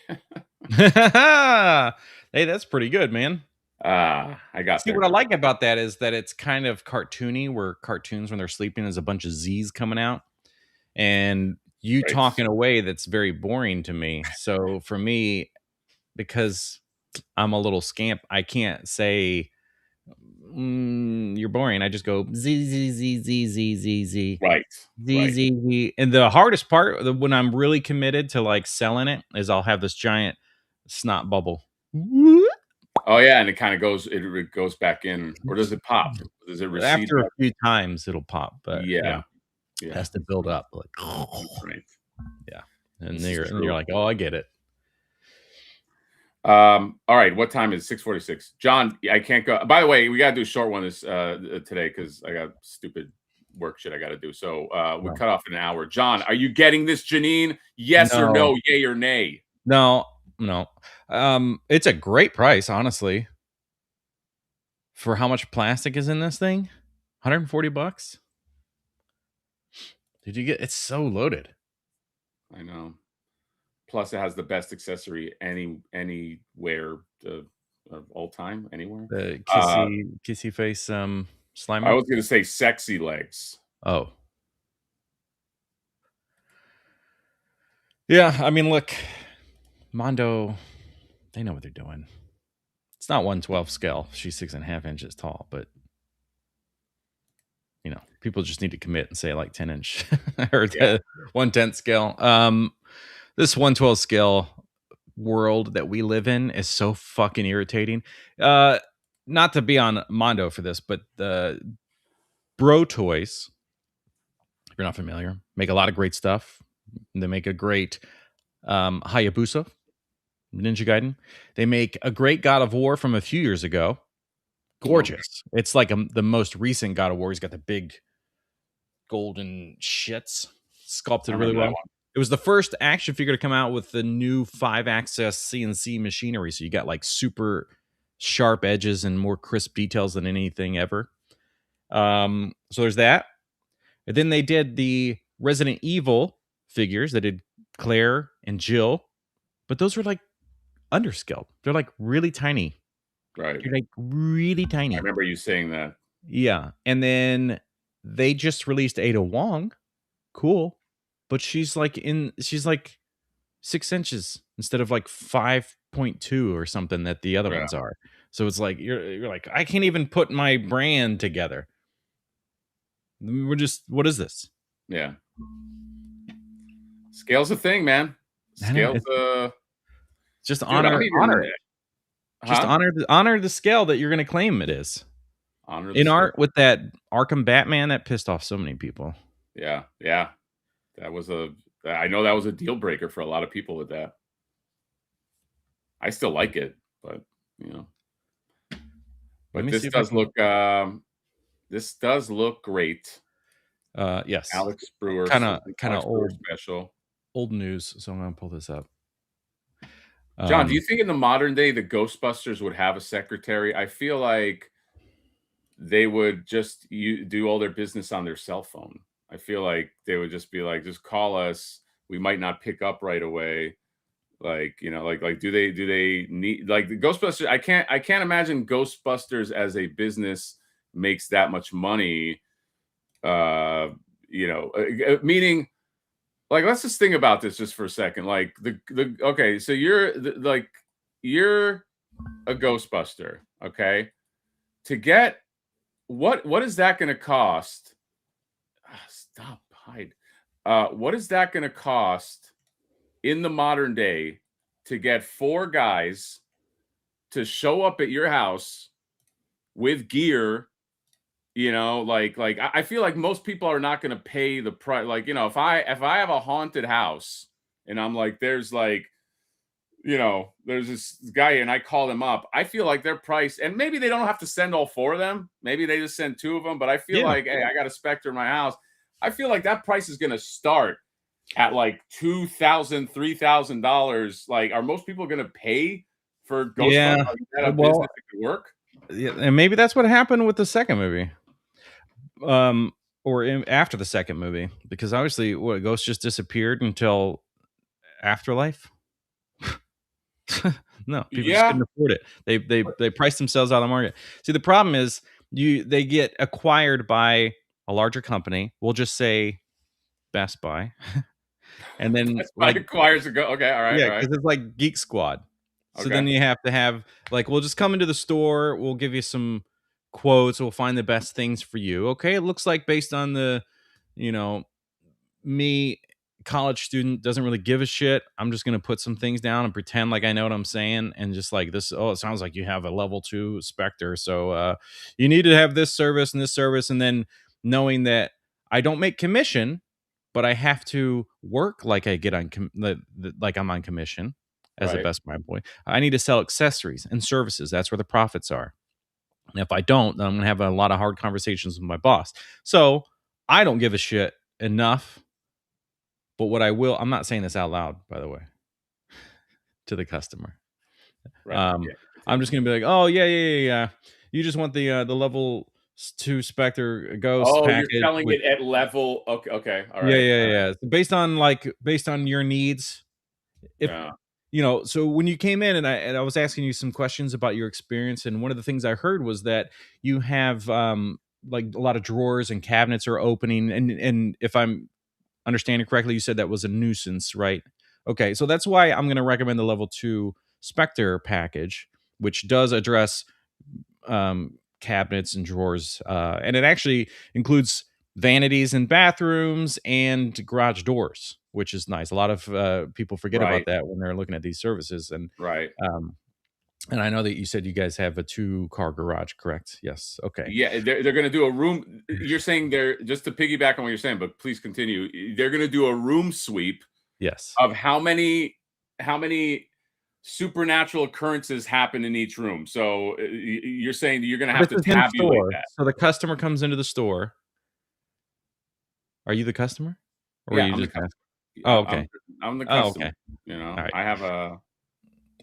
Hey, that's pretty good, man. I got See, there. what I like about that is that it's kind of cartoony, where cartoons, when they're sleeping, there's a bunch of Z's coming out, and you Right. talk in a way that's very boring to me. So for me, because I'm a little scamp, I can't say you're boring. I just go Z Z Z Z Z Z Z Right. Z Right. Z Z. And the hardest part, when I'm really committed to like selling it, is I'll have this giant snot bubble. Oh yeah, and it kind of goes. It goes back in, or does it pop? Does it recede After a back? few times, it'll pop, but yeah, Yeah. it Yeah. has to build up. Like, Right. yeah, and This then is you're true. like, oh, I get it. All right. What time is 6:46? John, I can't go. By the way, we gotta do a short one this today because I got stupid work shit I gotta do. So we No, cut off in an hour. John, are you getting this, Janine? Yes or no, no? Yay or nay? no, no. It's a great price, honestly, for how much plastic is in this thing. $140. Did you get? It's so loaded. I know. Plus, it has the best accessory anywhere of all time, anywhere. The Uh, kissy face I Slimer. was gonna say sexy legs. Oh. Yeah, I mean, look, Mondo, they know what they're doing. It's not 1/12 scale. She's 6.5 inches tall, but people just need to commit and say like 10-inch or Yeah. the 1/10 scale. This 1/12 scale world that we live in is so fucking irritating. Not to be on Mondo for this, but the Bro Toys, if you're not familiar, make a lot of great stuff. They make a great Hayabusa, Ninja Gaiden. They make a great God of War from a few years ago. Okay. Gorgeous. It's like the most recent God of War. He's got the big golden shits I sculpted really remember that well. one. It was the first action figure to come out with the new 5-axis CNC machinery. So you got like super sharp edges and more crisp details than anything ever. So there's that. And then they did the Resident Evil figures. They did Claire and Jill, but those were like underscaled. They're like really tiny. Right. They're like really I tiny. remember you saying that. Yeah. And then they just released Ada Wong. Cool. But she's like 6 inches instead of like 5.2 or something that the other Yeah. ones are. So it's like you're like, I can't even put my brand together. What is this? Yeah. Scale's a thing, man. I know, Scale's just dude, I don't honor even it. Just huh? honor the scale that you're gonna claim it is. Honor the In scale. art with that Arkham Batman, that pissed off so many people. Yeah, yeah. I know that was a deal breaker for a lot of people with that. I still like it, but you know. Let But me see if I can this does look great. yes. Alex Brewer, Kinda Alex Brewer old special. news, so I'm gonna pull this up. John, do you think in the modern day the Ghostbusters would have a secretary? I feel like they would just do all their business on their cell phone. I feel like they would just be like, just call us. We might not pick up right away. Like, do they need like the Ghostbusters? I can't imagine Ghostbusters as a business makes that much money. Meaning, like, let's just think about this just for a second. Like okay, so you're a Ghostbuster, okay? To get what is that going to cost? Stop, hide. What is that going to cost in the modern day to get 4 guys to show up at your house with gear? I feel like most people are not going to pay the price. Like, if I have a haunted house and I'm like, there's like, there's this guy and I called him up. I feel like their price, and maybe they don't have to send all 4 of them. Maybe they just send 2 of them. But I feel Yeah. like, hey, I got a Spectre in my house. I feel like that price is going to start at like $2,000, $3,000. Like, are most people going to pay for Ghostbusters? Yeah. Is that a Well, business that could work? yeah, and maybe that's what happened with the second movie. After the second movie, because obviously what Ghost just disappeared until Afterlife. No, people just couldn't Yeah, afford it. They priced themselves out of the market. See, the problem is they get acquired by a larger company. We'll just say Best Buy, and then that's why like acquires a go. Okay, all right, yeah, all right, because it's like Geek Squad. So then okay, you have to have like we'll just come into the store. We'll give you some quotes. We'll find the best things for you. Okay, it looks like based on the you know me college student doesn't really give a shit. I'm just gonna put some things down and pretend like I know what I'm saying, and just like this. Oh, it sounds like you have a level 2 Spectre, so you need to have this service, and then knowing that I don't make commission, but I have to work like I get on like I'm on commission as a right. Best Buy employee. I need to sell accessories and services. That's where the profits are. And if I don't, then I'm gonna have a lot of hard conversations with my boss. So I don't give a shit enough. But what I will, I'm not saying this out loud, by the way, to the customer. Right. Um, Yeah. I'm Continue. just gonna be like, oh yeah. You just want the level 2 Spectre Ghost Oh, you're package selling with it at level. Okay. Okay. All yeah, right. yeah, All right. yeah. Based on your needs. If Yeah. so when you came in and I was asking you some questions about your experience, and one of the things I heard was that you have like a lot of drawers and cabinets are opening, and if I'm understanding correctly, you said that was a nuisance, right? Okay, so that's why I'm going to recommend the level 2 Spectre package, which does address cabinets and drawers, and it actually includes vanities in bathrooms and garage doors, which is nice. A lot of people forget about Right. that when they're looking at these services, Right. um, and I know that you said you guys have a 2-car garage, correct? Yes. Okay. Yeah. They're going to do a room. You're saying they're just to piggyback on what you're saying, but please continue. They're going to do a room sweep Yes. of how many supernatural occurrences happen in each room. So you're saying that you're going to have This to is in tabulate store. that. So the customer comes into the store. Are you the customer? Or were Yeah. you I'm the just customer. asking? Oh, okay. I'm the Oh, customer. okay. All right. I have a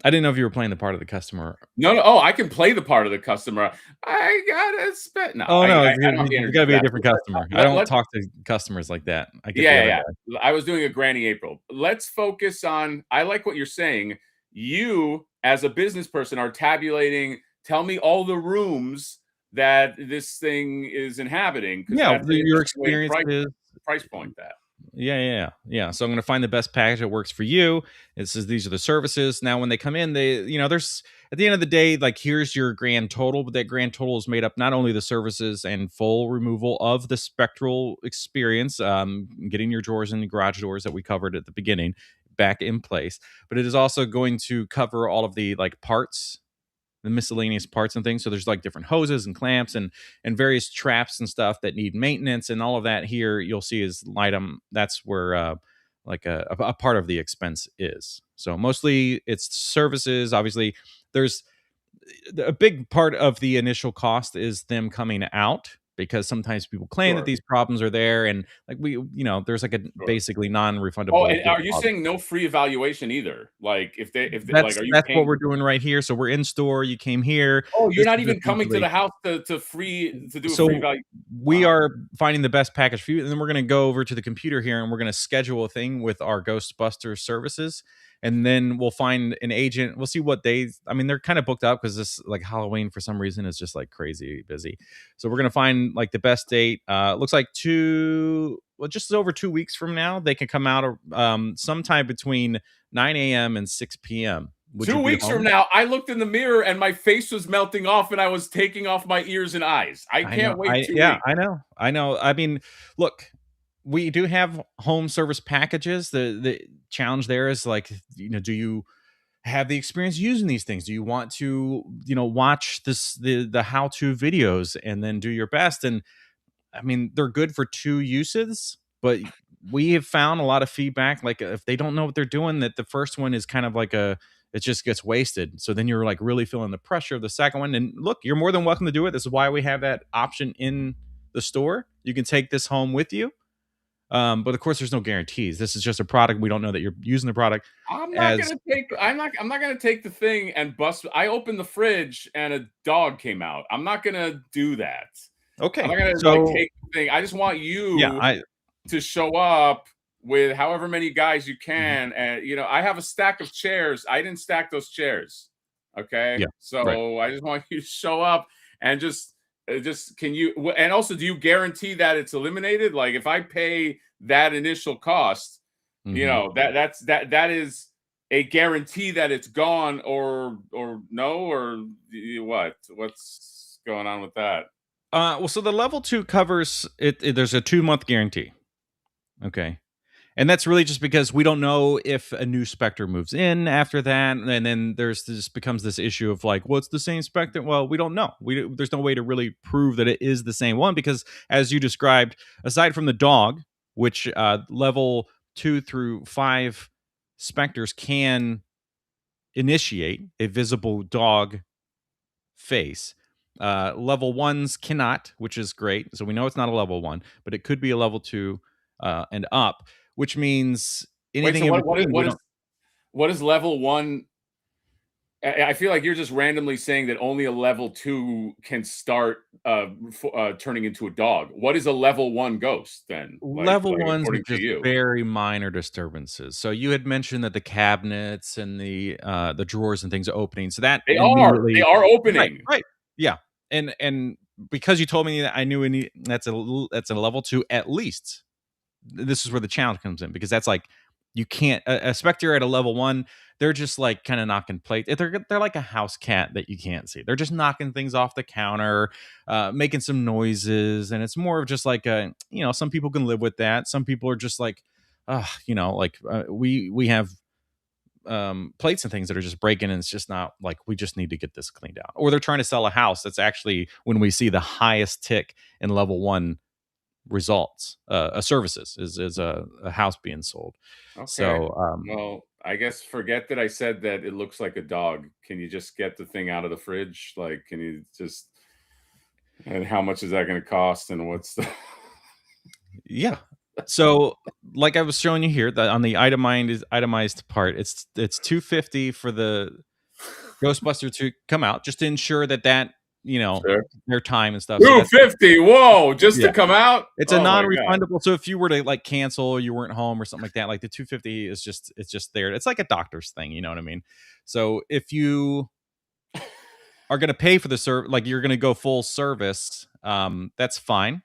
I didn't know if you were playing the part of the customer. no, no. Oh, I can play the part of the customer. I gotta spend. No, Oh, no, I don't have the you energy gotta for be a that. different customer. I Let, don't let, talk to customers like that. I get the yeah, other yeah, guy. yeah. I was doing a Granny April. Let's focus on. I like what you're saying. You, as a business person, are tabulating. Tell me all the rooms that this thing is inhabiting, because Yeah, that's an your interesting way to experience price is price point that. yeah. So I'm gonna find the best package that works for you. It says these are the services. Now, when they come in, there's at the end of the day, like here's your grand total, but that grand total is made up not only the services and full removal of the spectral experience, getting your drawers and garage doors that we covered at the beginning back in place, but it is also going to cover all of the like parts, the miscellaneous parts and things. So there's like different hoses and clamps and various traps and stuff that need maintenance, and all of that here you'll see is item. That's where like a part of the expense is. So mostly it's services. Obviously, there's a big part of the initial cost is them coming out, because sometimes people claim that Sure, these problems are there, and like there's like a sure. basically Oh, non-refundable and are you deposit. saying no free evaluation either? Like if they like, That's are you that's what paying? we're doing right here. So we're in store. You came here. Oh, you're This not is even coming to essentially the house to do a free so value. we Wow. are finding the best package for you, and then we're going to go over to the computer here, and we're going to schedule a thing with our Ghostbusters services, and then we'll find an agent. We'll see what days. I mean, they're kind of booked up because this like Halloween for some reason is just like crazy busy. So we're going to find like the best date. Looks like just over 2 weeks from now, they can come out sometime between 9 a.m. and 6 p.m. Would you Two be weeks from home? now, I looked in the mirror and my face was melting off and I was taking off my ears and eyes. I I know. can't wait 2 weeks. I know. I mean, look, we do have home service packages. The challenge there is like, do you have the experience using these things? Do you want to, watch the how-to videos and then do your best? And I mean, they're good for 2 uses, but we have found a lot of feedback. Like if they don't know what they're doing, that the first one is kind of like it just gets wasted. So then you're like really feeling the pressure of the second one. And look, you're more than welcome to do it. This is why we have that option in the store. You can take this home with you. But of course, there's no guarantees. This is just a product. We don't know that you're using the product. I'm not gonna take the thing and bust. I opened the fridge and a dog came out. I'm not gonna do that. Okay. I'm not gonna like take the thing. I just want you to show up with however many guys you can. And you know, I have a stack of chairs. I didn't stack those chairs. Okay. Yeah, so I just want you to show up and just can you, and also, do you guarantee that it's eliminated? Like if I pay that initial cost, you know, that is a guarantee that it's gone, or no, or what's going on with that? Well, so the level 2 covers it. There's a 2-month guarantee. Okay. And that's really just because we don't know if a new Spectre moves in after that, and then becomes this issue of like, well, it's the same Spectre. Well, we don't know. There's no way to really prove that it is the same one, because as you described, aside from the dog, which level 2 through 5 Spectres can initiate a visible dog face. Level 1s cannot, which is great. So we know it's not a level 1, but it could be a level 2 and up. Which means anything in between. What is level 1? I feel like you're just randomly saying that only a level 2 can start turning into a dog. What is a level 1 ghost then? Level 1s are just very minor disturbances. So you had mentioned that the cabinets and the drawers and things are opening. So that they are opening. Right. Yeah. And because you told me that, I knew that's a level 2 at least. This is where the challenge comes in, because that's like, you can't a Spectre at a level 1, they're just like kind of knocking plates. They're like a house cat that you can't see. They're just knocking things off the counter, making some noises, and it's more of just like some people can live with that. Some people are just like, we have plates and things that are just breaking, and it's just not like, we just need to get this cleaned out. Or they're trying to sell a house. That's actually when we see the highest tick in level 1 results services is a house being sold. Okay. So well, I guess forget that I said that it looks like a dog. Can you just get the thing out of the fridge? Like, can you just, and how much is that going to cost, and what's the yeah. So like I was showing you here, that on the itemized part, it's $250 for the Ghostbuster to come out, just to ensure that sure. their time and stuff. $250. Whoa, just to come out. It's a non-refundable. So if you were to like cancel, or you weren't home or something like that, like the $250 is just there. It's like a doctor's thing, you know what I mean? So if you are going to pay for the service, like you're going to go full service, that's fine.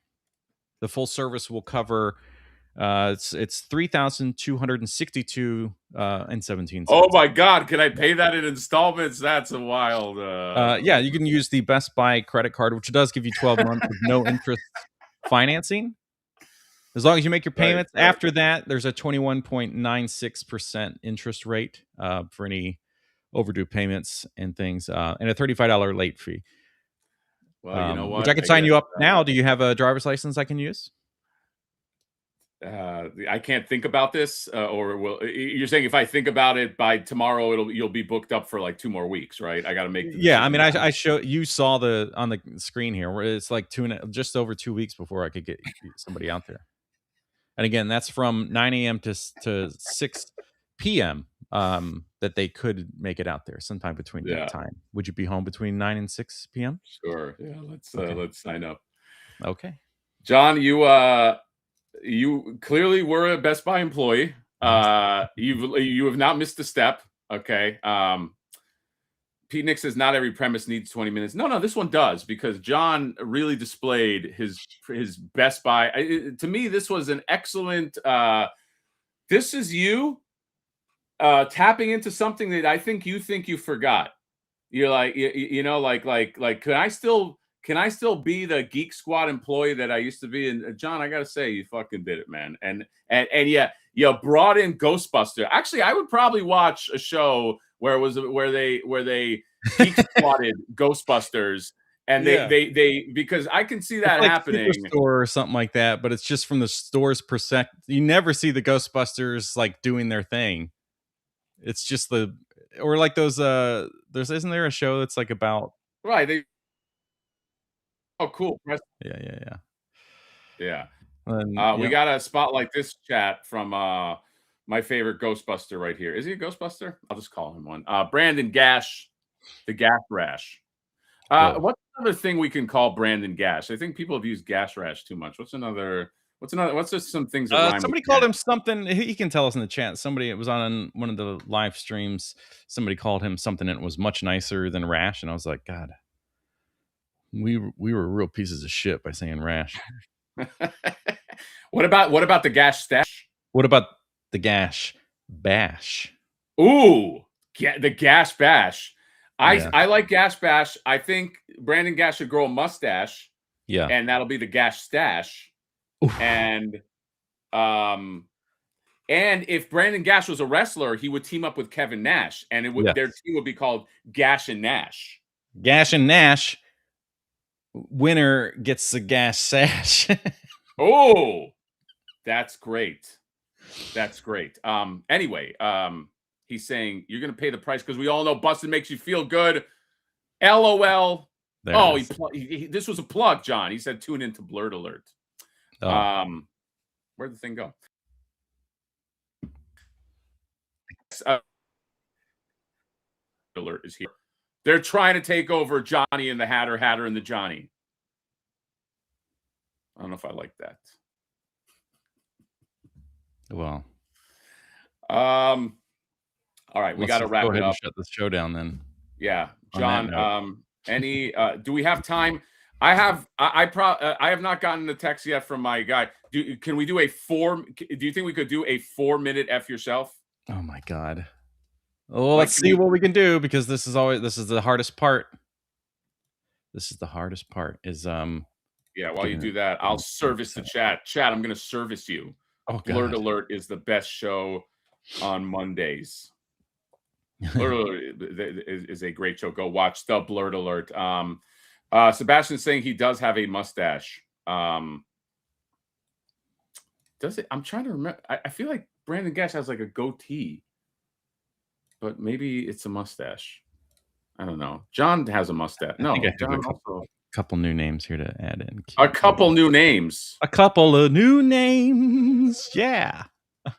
The full service will cover it's $3,262 and 17 cents. Oh my God, can I pay that in installments? That's a wild. Yeah, you can use the Best Buy credit card, which does give you 12 months with no interest financing, as long as you make your payments. Right. After that, there's a 21.96% interest rate for any overdue payments and things, and a $35 late fee. Well, you know what? Which I can sign you up now. Do you have a driver's license I can use? I can't think about this, or you're saying if I think about it by tomorrow, you'll be booked up for like 2 more weeks, right? I got to make. Yeah, I mean, I you saw on the screen here where it's like just over 2 weeks before I could get somebody out there. And again, that's from 9 a.m. to 6 p.m. That they could make it out there sometime between that time. Would you be home between 9 and 6 p.m.? Sure. Yeah, let's sign up. Okay, John, you clearly were a Best Buy employee. You have not missed a step. Okay. Pete Nick says not every premise needs 20 minutes. No, this one does, because John really displayed his Best Buy. To me, this was an excellent. This is you tapping into something that I think you forgot. You're like, like, can I still be the Geek Squad employee that I used to be? And John, I gotta say, you fucking did it, man. And yeah, you brought in Ghostbuster. Actually, I would probably watch a show where they Geek Squadded Ghostbusters, and they because I can see that like happening. Superstore or something like that, but it's just from the store's perspective. You never see the Ghostbusters like doing their thing. It's just or like those isn't there a show that's like about Right. Oh, cool. yeah. Yeah. We Yep. got a spotlight this chat from my favorite Ghostbuster right here. Is he a Ghostbuster? I'll just call him one. Brandon Gash, the Gash Rash. Whoa. What's another thing we can call Brandon Gash? I think people have used Gash Rash too much. What's just some things that rhyme Somebody with called Gash? him something. He can tell us in the chat. Somebody, it was on one of the live streams. Somebody called him something and it was much nicer than Rash, and I was like, God, we were real pieces of shit by saying Rash. What about the Gash Stash? What about the Gash Bash? Ooh, the Gash Bash. Yeah. I like Gash Bash. I think Brandon Gash should grow a mustache. Yeah. And that'll be the Gash Stash. Oof. And if Brandon Gash was a wrestler, he would team up with Kevin Nash, and their team would be called Gash and Nash. Gash and Nash. Winner gets the Gash Sash. Oh, that's great. That's great. Anyway, he's saying you're going to pay the price because we all know busting makes you feel good. LOL. This was a plug, John. He said tune into Blurred Alert. Where'd the thing go? Alert is here. They're trying to take over Johnny and the Hatter, Hatter and the Johnny. I don't know if I like that. Well. All right, we got to wrap it up. Shut this show down then. Yeah, John. Do we have time? I have not gotten the text yet from my guy. Do you think we could do a 4-minute F yourself? Oh my God. Well, let's see what we can do, because this is the hardest part. This is the hardest part is yeah, while you do that, I'll service the chat. Chat, I'm gonna service you. Oh, Blurred Alert is the best show on Mondays. Blurred Alert is a great show. Go watch the Blurred Alert. Sebastian's saying he does have a mustache. Does it? I'm trying to remember. I feel like Brandon Gash has like a goatee, but maybe it's a mustache. I don't know. John has a mustache. No, John also. Couple new names here to add in. A couple new names. A couple of new names. Yeah. How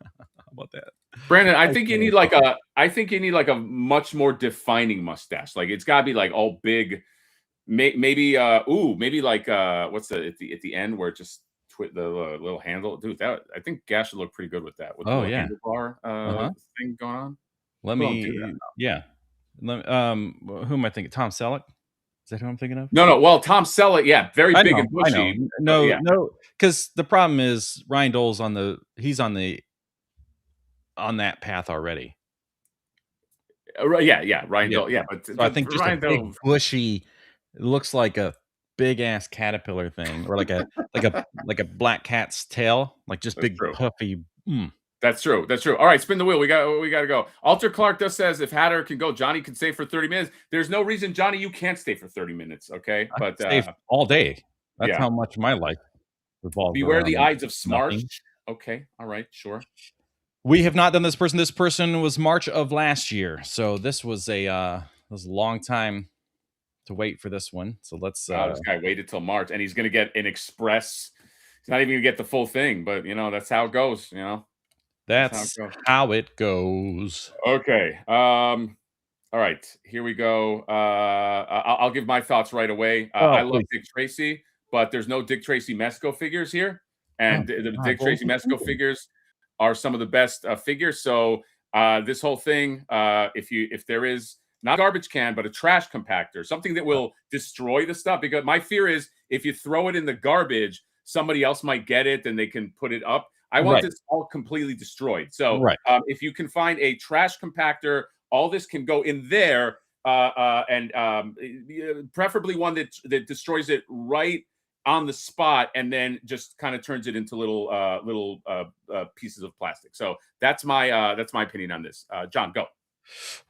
about that? Brandon, I think you need like a much more defining mustache. Like it's gotta be like all big. Maybe like what's at the end where it just the little handle, dude. That I think Gash would look pretty good with that. With the handlebar thing going on. Who am I thinking? Tom Selleck? Is that who I'm thinking of? No. Well, Tom Selleck, yeah, very big and bushy. No, because the problem is Ryan Dole's on that path already. Yeah, Ryan Dole. Yeah, but so I think just Ryan a big bushy. It looks like a big ass caterpillar thing, or like a black cat's tail, like just big puffy. That's true. All right, spin the wheel. We got to go. Alter Clark just says if Hatter can go, Johnny can stay for 30 minutes. There's no reason, Johnny, you can't stay for 30 minutes. Okay, but stay all day. That's how much my life revolves. Beware the Ides of Smarch. Okay, all right, sure. We have not done this person. This person was March of last year, so this was a long time to wait for this one. So let's. This guy waited till March, and he's going to get an express. He's not even going to get the full thing, but that's how it goes. That's how it goes. Okay. All right. Here we go. I'll give my thoughts right away. I love Dick Tracy, but there's no Dick Tracy Mesco figures here, and the Dick Tracy Mesco figures are some of the best figures. So this whole thing, if there is not a garbage can, but a trash compactor, something that will destroy the stuff, because my fear is if you throw it in the garbage, somebody else might get it and they can put it up. I want this all completely destroyed. So if you can find a trash compactor, all this can go in there, and preferably one that destroys it right on the spot, and then just kind of turns it into little pieces of plastic. So that's my opinion on this. John, go.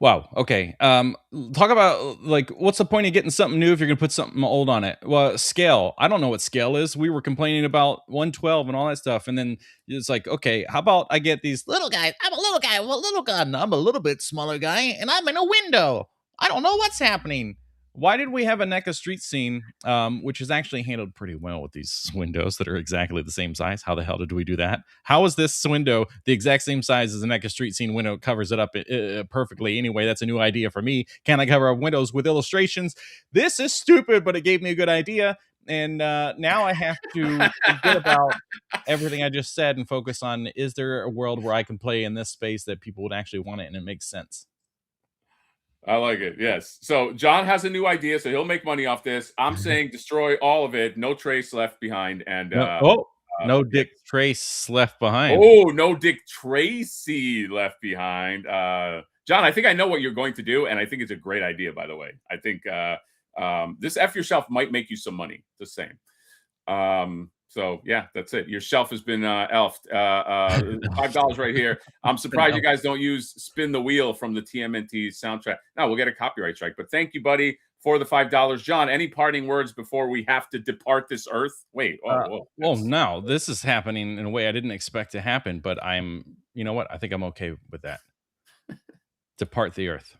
Wow. Okay. Talk about like what's the point of getting something new if you're gonna put something old on it? Well, scale. I don't know what scale is. We were complaining about 112 and all that stuff, and then it's like, okay, how about I get these little guys? I'm a little guy with a little gun. I'm a little bit smaller guy, and I'm in a window. I don't know what's happening. Why did we have a NECA street scene, which is actually handled pretty well with these windows that are exactly the same size? How the hell did we do that? How is this window the exact same size as a NECA street scene window? It covers it up perfectly. Anyway, that's a new idea for me. Can I cover up windows with illustrations? This is stupid, but it gave me a good idea. And now I have to forget about everything I just said and focus on, is there a world where I can play in this space that people would actually want it and it makes sense? I like it. Yes. So John has a new idea, so he'll make money off this. I'm saying destroy all of it, no trace left behind, and No, oh, no yeah. Dick Trace left behind. Oh, no Dick Tracy left behind. John, I think I know what you're going to do, and I think it's a great idea. By the way, I think this F yourself might make you some money. Just saying. So yeah, that's it. Your shelf has been elfed. $5 right here. I'm surprised you guys don't use "Spin the Wheel" from the TMNT soundtrack. No, we'll get a copyright strike. But thank you, buddy, for the $5. John, any parting words before we have to depart this earth? Wait, whoa, Well, no, this is happening in a way I didn't expect to happen, but you know what? I think I'm okay with that. Depart the earth.